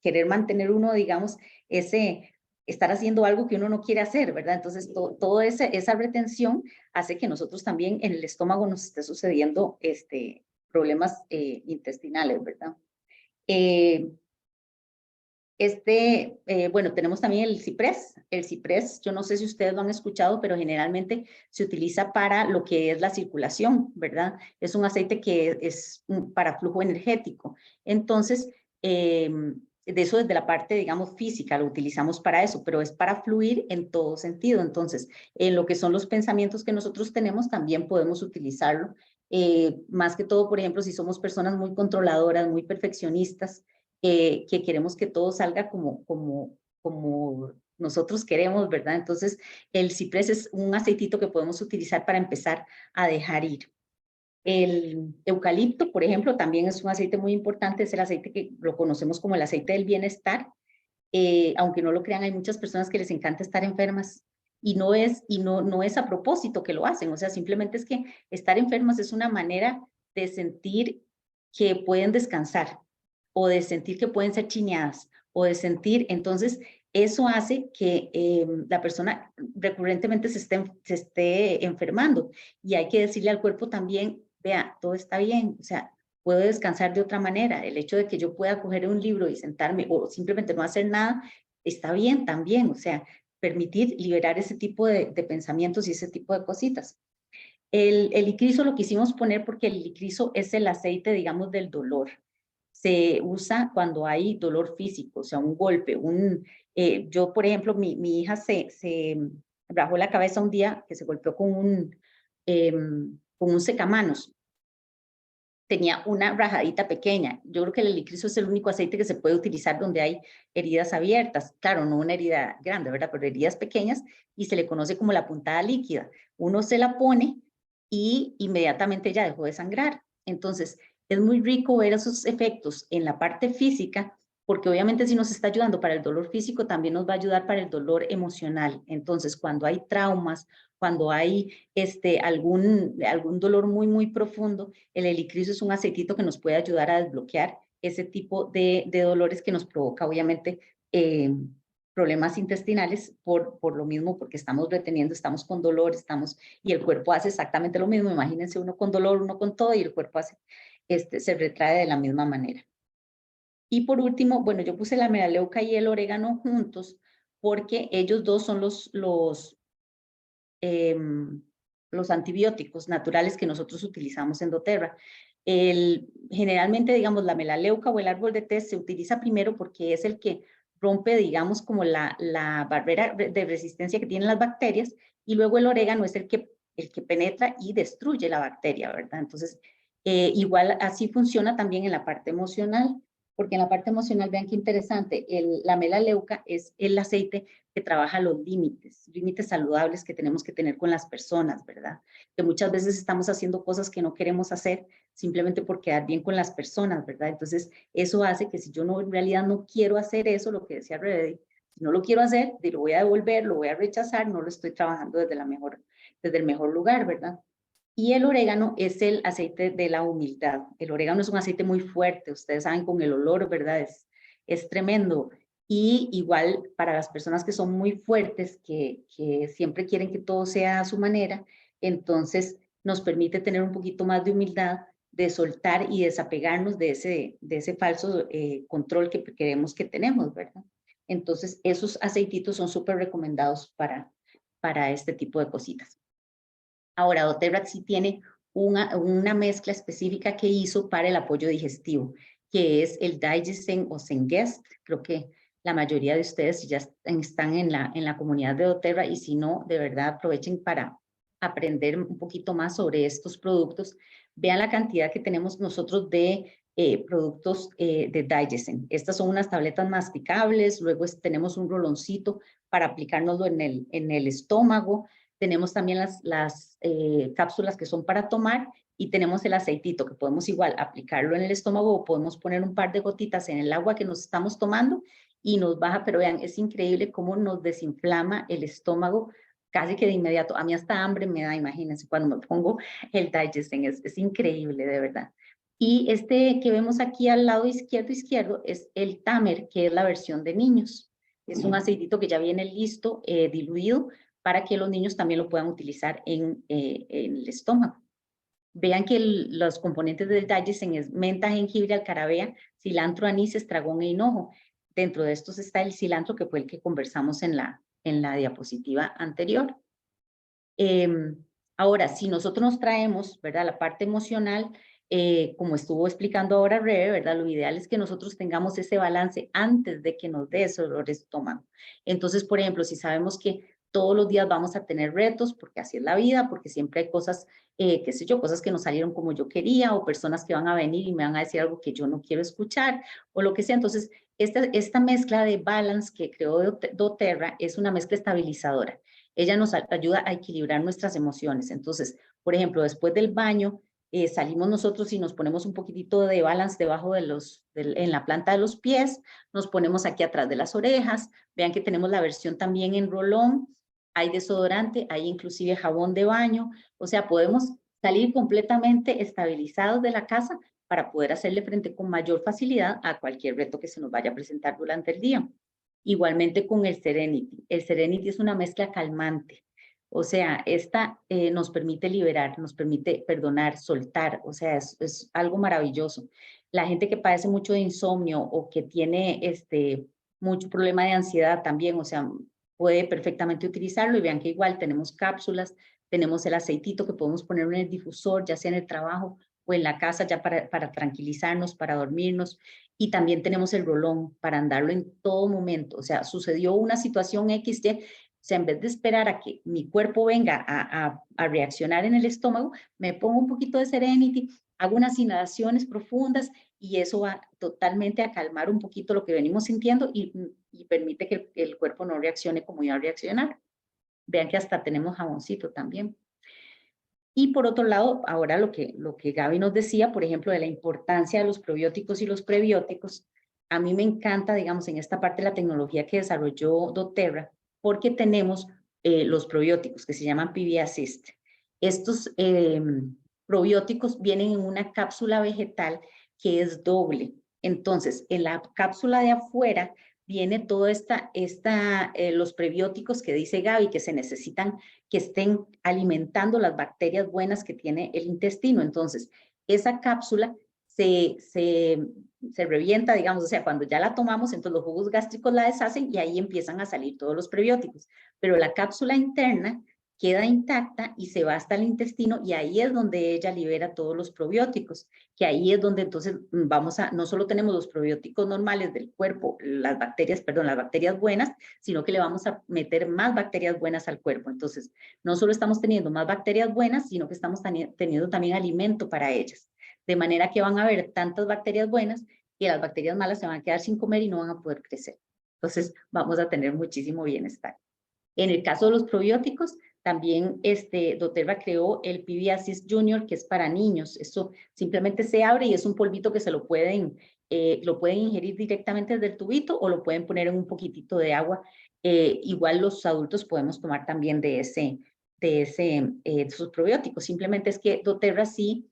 querer mantener uno, digamos, estar haciendo algo que uno no quiere hacer, ¿verdad? Entonces, toda esa retención hace que nosotros también en el estómago nos esté sucediendo problemas intestinales, ¿verdad? Bueno, tenemos también el ciprés. El ciprés, yo no sé si ustedes lo han escuchado, pero generalmente se utiliza para lo que es la circulación, ¿verdad? Es un aceite que es para flujo energético. Entonces, de eso desde la parte, digamos, física, lo utilizamos para eso, pero es para fluir en todo sentido. Entonces, en lo que son los pensamientos que nosotros tenemos, también podemos utilizarlo. Más que todo, por ejemplo, si somos personas muy controladoras, muy perfeccionistas, que queremos que todo salga como nosotros queremos, ¿verdad? Entonces, el ciprés es un aceitito que podemos utilizar para empezar a dejar ir. El eucalipto, por ejemplo, también es un aceite muy importante, es el aceite que lo conocemos como el aceite del bienestar. Aunque no lo crean, hay muchas personas que les encanta estar enfermas y no es a propósito que lo hacen, o sea, simplemente es que estar enfermas es una manera de sentir que pueden descansar o de sentir que pueden ser chineadas o de sentir, entonces eso hace que la persona recurrentemente se esté enfermando y hay que decirle al cuerpo también, vea, todo está bien, o sea, puedo descansar de otra manera. El hecho de que yo pueda coger un libro y sentarme o simplemente no hacer nada, está bien también. O sea, permitir liberar ese tipo de pensamientos y ese tipo de cositas. El licrizo lo quisimos poner porque el licrizo es el aceite, digamos, del dolor. Se usa cuando hay dolor físico, o sea, un golpe. Yo, por ejemplo, mi hija se rajó la cabeza un día que se golpeó con un secamanos. Tenía una rajadita pequeña. Yo creo que el licrizo es el único aceite que se puede utilizar donde hay heridas abiertas. Claro, no una herida grande, ¿verdad? Pero heridas pequeñas, y se le conoce como la puntada líquida. Uno se la pone y inmediatamente ya dejó de sangrar. Entonces, es muy rico ver esos efectos en la parte física, porque obviamente si nos está ayudando para el dolor físico, también nos va a ayudar para el dolor emocional. Entonces, cuando hay traumas, cuando hay algún dolor muy, muy profundo, el helicriso es un aceitito que nos puede ayudar a desbloquear ese tipo de dolores que nos provoca, obviamente, problemas intestinales por lo mismo, porque estamos reteniendo, estamos con dolor, y el cuerpo hace exactamente lo mismo. Imagínense uno con dolor, uno con todo, y el cuerpo se retrae de la misma manera. Y por último, bueno, yo puse la melaleuca y el orégano juntos, porque ellos dos son los antibióticos naturales que nosotros utilizamos en doTERRA. Generalmente, digamos, la melaleuca o el árbol de té se utiliza primero porque es el que rompe, digamos, como la barrera de resistencia que tienen las bacterias, y luego el orégano es el que el que penetra y destruye la bacteria, ¿verdad? Entonces, igual así funciona también en la parte emocional, porque en la parte emocional, vean qué interesante, la melaleuca es el aceite que trabaja los límites saludables que tenemos que tener con las personas, ¿verdad? Que muchas veces estamos haciendo cosas que no queremos hacer simplemente por quedar bien con las personas, ¿verdad? Entonces, eso hace que si yo no, en realidad no quiero hacer eso, lo que decía Rebe, si no lo quiero hacer, lo voy a devolver, lo voy a rechazar, no lo estoy trabajando desde el mejor lugar, ¿verdad? Y el orégano es el aceite de la humildad. El orégano es un aceite muy fuerte, ustedes saben con el olor, ¿verdad? Es tremendo. Y igual para las personas que son muy fuertes, que siempre quieren que todo sea a su manera, entonces nos permite tener un poquito más de humildad, de soltar y desapegarnos de ese falso control que queremos que tenemos, ¿verdad? Entonces esos aceititos son súper recomendados para este tipo de cositas. Ahora, doTERRA sí tiene una mezcla específica que hizo para el apoyo digestivo, que es el Digesten o Zengest. Creo que la mayoría de ustedes ya están en la comunidad de doTERRA, y si no, de verdad aprovechen para aprender un poquito más sobre estos productos. Vean la cantidad que tenemos nosotros de productos de Digesten. Estas son unas tabletas masticables, luego tenemos un roloncito para aplicárnoslo en el estómago. Tenemos también las cápsulas que son para tomar, y tenemos el aceitito que podemos igual aplicarlo en el estómago, o podemos poner un par de gotitas en el agua que nos estamos tomando y nos baja. Pero vean, es increíble cómo nos desinflama el estómago casi que de inmediato. A mí hasta hambre me da, imagínense, cuando me pongo el Digesten, es increíble, de verdad. Y este que vemos aquí al lado izquierdo es el Tamer, que es la versión de niños. Es un aceitito que ya viene listo, diluido, para que los niños también lo puedan utilizar en el estómago. Vean que los componentes del Digesten es menta, jengibre, alcarabea, cilantro, anís, estragón e hinojo. Dentro de estos está el cilantro, que fue el que conversamos en la diapositiva anterior. Ahora, si nosotros nos traemos, ¿verdad?, la parte emocional, como estuvo explicando ahora Rebe, ¿verdad?, lo ideal es que nosotros tengamos ese balance antes de que nos dé ese dolor de estómago. Entonces, por ejemplo, si sabemos que todos los días vamos a tener retos, porque así es la vida, porque siempre hay cosas, qué sé yo, cosas que no salieron como yo quería, o personas que van a venir y me van a decir algo que yo no quiero escuchar, o lo que sea. Entonces, esta mezcla de balance que creó doTERRA es una mezcla estabilizadora. Ella nos ayuda a equilibrar nuestras emociones. Entonces, por ejemplo, después del baño, salimos nosotros y nos ponemos un poquitito de balance debajo en la planta de los pies, nos ponemos aquí atrás de las orejas. Vean que tenemos la versión también en rolón, hay desodorante, hay inclusive jabón de baño. O sea, podemos salir completamente estabilizados de la casa para poder hacerle frente con mayor facilidad a cualquier reto que se nos vaya a presentar durante el día. Igualmente con el Serenity. El Serenity es una mezcla calmante. O sea, esta nos permite liberar, nos permite perdonar, soltar. O sea, es algo maravilloso. La gente que padece mucho de insomnio o que tiene mucho problema de ansiedad también, o sea, puede perfectamente utilizarlo. Y vean que igual tenemos cápsulas, tenemos el aceitito que podemos poner en el difusor, ya sea en el trabajo o en la casa, ya para tranquilizarnos, para dormirnos. Y también tenemos el rolón para andarlo en todo momento. O sea, sucedió una situación XY, o sea, en vez de esperar a que mi cuerpo venga a reaccionar en el estómago, me pongo un poquito de Serenity, hago unas inhalaciones profundas, y eso va totalmente a calmar un poquito lo que venimos sintiendo, y permite que el cuerpo no reaccione como iba a reaccionar. Vean que hasta tenemos jaboncito también. Y por otro lado, ahora lo que Gaby nos decía, por ejemplo, de la importancia de los probióticos y los prebióticos, a mí me encanta, digamos, en esta parte de la tecnología que desarrolló doTERRA, porque tenemos los probióticos que se llaman PB Assist. Estos probióticos vienen en una cápsula vegetal que es doble. Entonces, en la cápsula de afuera viene toda los prebióticos que dice Gaby, que se necesitan, que estén alimentando las bacterias buenas que tiene el intestino. Entonces, esa cápsula se revienta, digamos, o sea, cuando ya la tomamos, entonces los jugos gástricos la deshacen y ahí empiezan a salir todos los prebióticos. Pero la cápsula interna, queda intacta y se va hasta el intestino y ahí es donde ella libera todos los probióticos, que ahí es donde entonces no solo tenemos los probióticos normales del cuerpo, las bacterias buenas, sino que le vamos a meter más bacterias buenas al cuerpo. Entonces, no solo estamos teniendo más bacterias buenas, sino que estamos teniendo también alimento para ellas. De manera que van a haber tantas bacterias buenas que las bacterias malas se van a quedar sin comer y no van a poder crecer. Entonces, vamos a tener muchísimo bienestar. En el caso de los probióticos, también doTERRA creó el PB Assist Junior, que es para niños. Esto simplemente se abre y es un polvito que se lo pueden ingerir directamente desde el tubito o lo pueden poner en un poquitito de agua. Igual los adultos podemos tomar también de sus probióticos. Simplemente es que doTERRA sí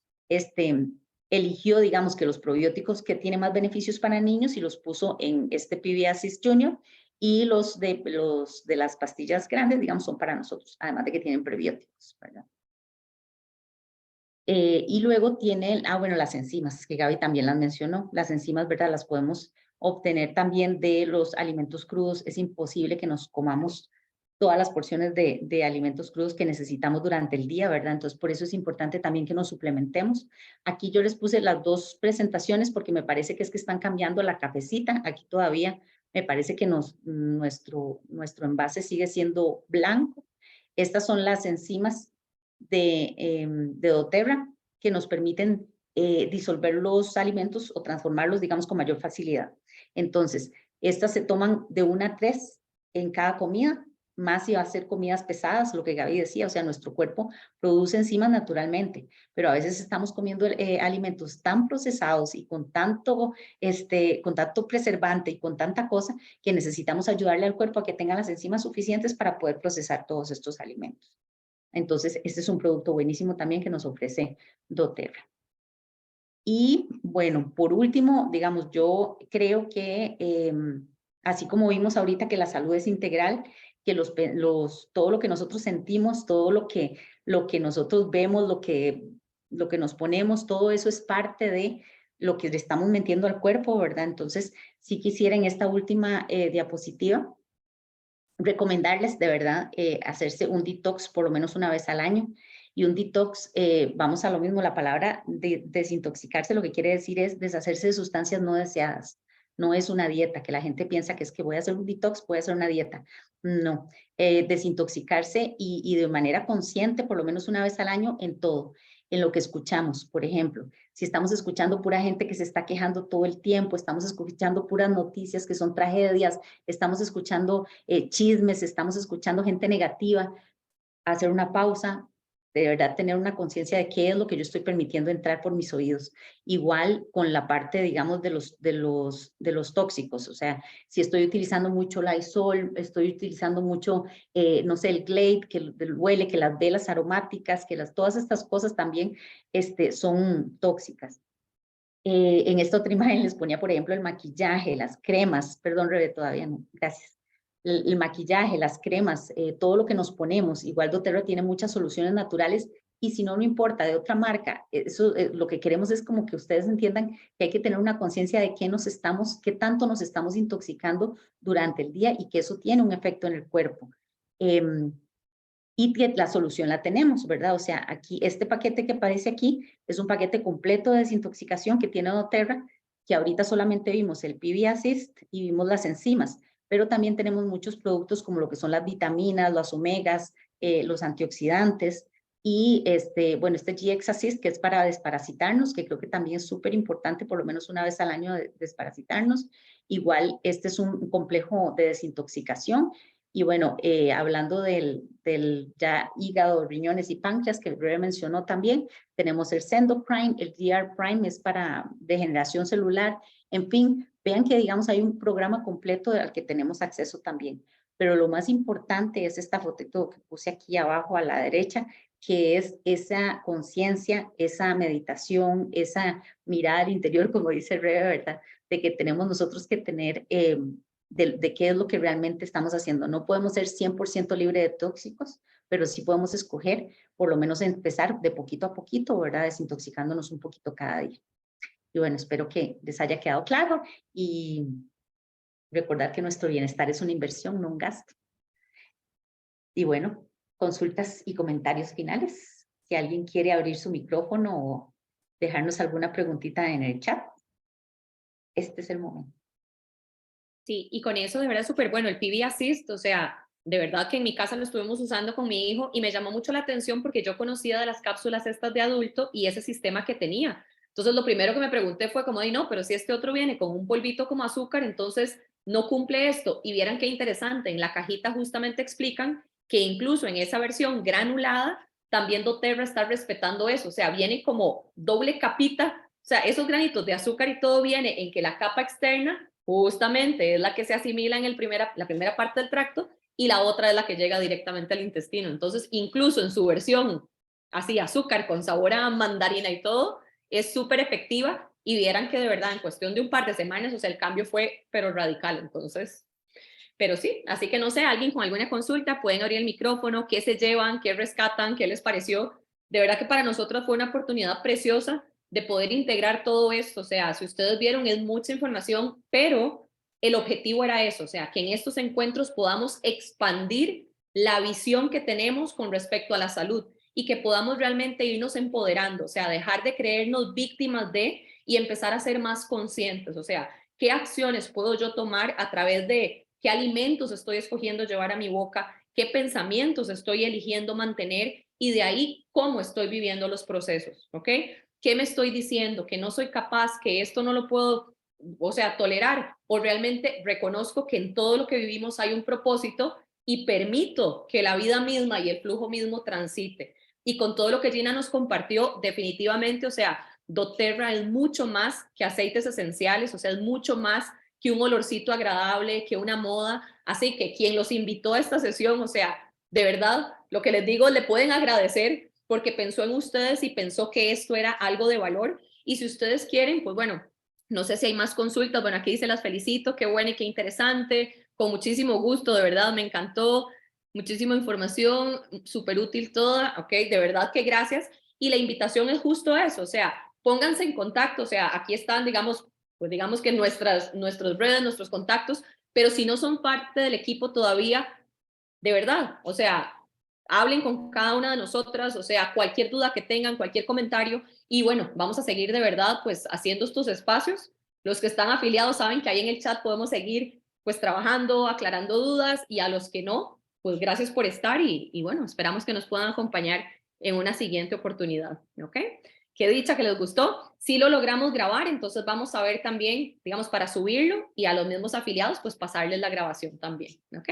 eligió, digamos, que los probióticos que tienen más beneficios para niños y los puso en este PB Assist Junior. Y los de las pastillas grandes, digamos, son para nosotros, además de que tienen prebióticos, ¿verdad? Y luego tienen, bueno, las enzimas, que Gaby también las mencionó. Las enzimas, ¿verdad? Las podemos obtener también de los alimentos crudos. Es imposible que nos comamos todas las porciones de alimentos crudos que necesitamos durante el día, ¿verdad? Entonces, por eso es importante también que nos suplementemos. Aquí yo les puse las dos presentaciones porque me parece que es que están cambiando la cafecita. Aquí todavía me parece que nuestro envase sigue siendo blanco. Estas son las enzimas de doTERRA que nos permiten disolver los alimentos o transformarlos, digamos, con mayor facilidad. Entonces, estas se toman de 1 a 3 en cada comida, más si va a ser comidas pesadas, lo que Gaby decía, o sea, nuestro cuerpo produce enzimas naturalmente, pero a veces estamos comiendo alimentos tan procesados y con tanto preservante y con tanta cosa que necesitamos ayudarle al cuerpo a que tenga las enzimas suficientes para poder procesar todos estos alimentos. Entonces, este es un producto buenísimo también que nos ofrece doTERRA. Y bueno, por último, digamos, yo creo que así como vimos ahorita que la salud es integral, que todo lo que nosotros sentimos, todo lo que nosotros vemos, lo que nos ponemos, todo eso es parte de lo que le estamos metiendo al cuerpo, ¿verdad? Entonces, sí quisiera en esta última diapositiva recomendarles de verdad hacerse un detox por lo menos una vez al año. Y un detox, vamos a lo mismo, la palabra desintoxicarse lo que quiere decir es deshacerse de sustancias no deseadas. No es una dieta, que la gente piensa que es que voy a hacer un detox, voy a hacer una dieta. No, desintoxicarse y de manera consciente por lo menos una vez al año en todo, en lo que escuchamos, por ejemplo. Si estamos escuchando pura gente que se está quejando todo el tiempo, estamos escuchando puras noticias que son tragedias, estamos escuchando chismes, estamos escuchando gente negativa, hacer una pausa, de verdad tener una conciencia de qué es lo que yo estoy permitiendo entrar por mis oídos. Igual con la parte, digamos, de los tóxicos, o sea, si estoy utilizando mucho Lysol, estoy utilizando mucho, no sé, el Glade, que huele, que las velas aromáticas, que todas estas cosas también son tóxicas. En esta otra imagen les ponía, por ejemplo, el maquillaje, las cremas, perdón, Rebe, todavía no, gracias. El maquillaje, las cremas, todo lo que nos ponemos. Igual doTERRA tiene muchas soluciones naturales y si no, no importa, de otra marca. Eso lo que queremos es como que ustedes entiendan que hay que tener una conciencia de qué tanto nos estamos intoxicando durante el día y que eso tiene un efecto en el cuerpo. Y que la solución la tenemos, ¿verdad? O sea, aquí, este paquete que aparece aquí es un paquete completo de desintoxicación que tiene doTERRA, que ahorita solamente vimos el PB Assist y vimos las enzimas, pero también tenemos muchos productos como lo que son las vitaminas, las omegas, los antioxidantes, y bueno, este GX Assist, que es para desparasitarnos, que creo que también es súper importante, por lo menos una vez al año desparasitarnos. Igual, este es un complejo de desintoxicación. Y bueno, hablando del ya hígado, riñones y páncreas, que Rebe mencionó también, tenemos el Sendoprime, el DR Prime es para degeneración celular. En fin, vean que digamos hay un programa completo al que tenemos acceso también. Pero lo más importante es esta fotito que puse aquí abajo a la derecha, que es esa conciencia, esa meditación, esa mirada al interior, como dice Rebe, ¿verdad? De que tenemos nosotros que tener de qué es lo que realmente estamos haciendo. No podemos ser 100% libre de tóxicos, pero sí podemos escoger, por lo menos empezar de poquito a poquito, ¿verdad? Desintoxicándonos un poquito cada día. Y bueno, espero que les haya quedado claro y recordar que nuestro bienestar es una inversión, no un gasto. Y bueno, consultas y comentarios finales. Si alguien quiere abrir su micrófono o dejarnos alguna preguntita en el chat, este es el momento. Sí, y con eso de verdad es súper bueno, el PV Assist, o sea, de verdad que en mi casa lo estuvimos usando con mi hijo y me llamó mucho la atención porque yo conocía de las cápsulas estas de adulto y ese sistema que tenía. Entonces lo primero que me pregunté fue como, no, pero si este otro viene con un polvito como azúcar, entonces no cumple esto. Y vieran qué interesante, en la cajita justamente explican que incluso en esa versión granulada, también doTERRA está respetando eso, o sea, viene como doble capita, o sea, esos granitos de azúcar y todo viene en que la capa externa justamente es la que se asimila en la primera parte del tracto y la otra es la que llega directamente al intestino. Entonces, incluso en su versión así, azúcar con sabor a mandarina y todo, es súper efectiva y vieran que de verdad en cuestión de un par de semanas, o sea, el cambio fue pero radical. Entonces, pero sí, así que no sé, alguien con alguna consulta pueden abrir el micrófono, qué se llevan, qué rescatan, qué les pareció. De verdad que para nosotros fue una oportunidad preciosa de poder integrar todo esto. O sea, si ustedes vieron, es mucha información, pero el objetivo era eso, o sea, que en estos encuentros podamos expandir la visión que tenemos con respecto a la salud y que podamos realmente irnos empoderando, o sea, dejar de creernos víctimas de y empezar a ser más conscientes, o sea, qué acciones puedo yo tomar a través de qué alimentos estoy escogiendo llevar a mi boca, qué pensamientos estoy eligiendo mantener y de ahí cómo estoy viviendo los procesos, ¿ok? ¿Qué me estoy diciendo? Que no soy capaz, que esto no lo puedo, o sea, tolerar, o realmente reconozco que en todo lo que vivimos hay un propósito y permito que la vida misma y el flujo mismo transite. Y con todo lo que Gina nos compartió, definitivamente, o sea, doTERRA es mucho más que aceites esenciales, o sea, es mucho más que un olorcito agradable, que una moda. Así que quien los invitó a esta sesión, o sea, de verdad, lo que les digo, le pueden agradecer porque pensó en ustedes y pensó que esto era algo de valor. Y si ustedes quieren, pues bueno, no sé si hay más consultas. Bueno, aquí dice las felicito, qué bueno y qué interesante. Con muchísimo gusto, de verdad, me encantó. Muchísima información, súper útil toda, ¿ok? De verdad que gracias. Y la invitación es justo eso, o sea, pónganse en contacto, o sea, aquí están, digamos, pues digamos que nuestras redes, nuestros contactos, pero si no son parte del equipo todavía, de verdad, o sea, hablen con cada una de nosotras, o sea, cualquier duda que tengan, cualquier comentario, y bueno, vamos a seguir de verdad, pues, haciendo estos espacios. Los que están afiliados saben que ahí en el chat podemos seguir, pues, trabajando, aclarando dudas, y a los que no, pues, gracias por estar, y bueno, esperamos que nos puedan acompañar en una siguiente oportunidad, ¿ok? Qué dicha que les gustó. Sí lo logramos grabar, entonces vamos a ver también, digamos, para subirlo, y a los mismos afiliados, pues, pasarles la grabación también, ¿ok?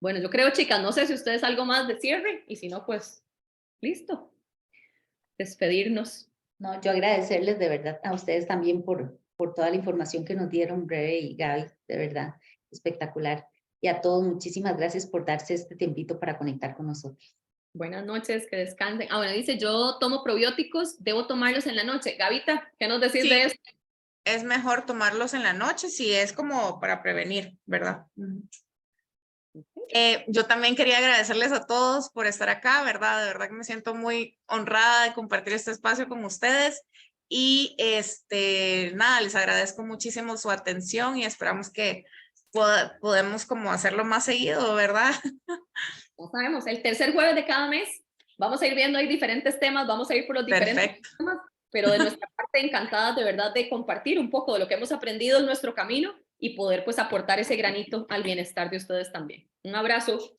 Bueno, yo creo, chicas, no sé si ustedes algo más de cierre y si no, pues listo. Despedirnos. No, yo agradecerles de verdad a ustedes también por toda la información que nos dieron, Rebe y Gaby, de verdad, espectacular. Y a todos, muchísimas gracias por darse este tiempito para conectar con nosotros. Buenas noches, que descansen. Ah, bueno, dice, yo tomo probióticos, debo tomarlos en la noche. Gavita, ¿qué nos decís de eso? Es mejor tomarlos en la noche si es como para prevenir, ¿verdad? Yo también quería agradecerles a todos por estar acá, ¿verdad? De verdad que me siento muy honrada de compartir este espacio con ustedes y nada, les agradezco muchísimo su atención y esperamos que podemos como hacerlo más seguido, ¿verdad? No sabemos, el tercer jueves de cada mes vamos a ir viendo ahí diferentes temas, vamos a ir por los diferentes temas, pero de nuestra parte encantadas de verdad de compartir un poco de lo que hemos aprendido en nuestro camino y poder pues aportar ese granito al bienestar de ustedes también. Un abrazo.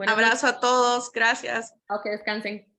Abrazo a todos, gracias. Que descansen.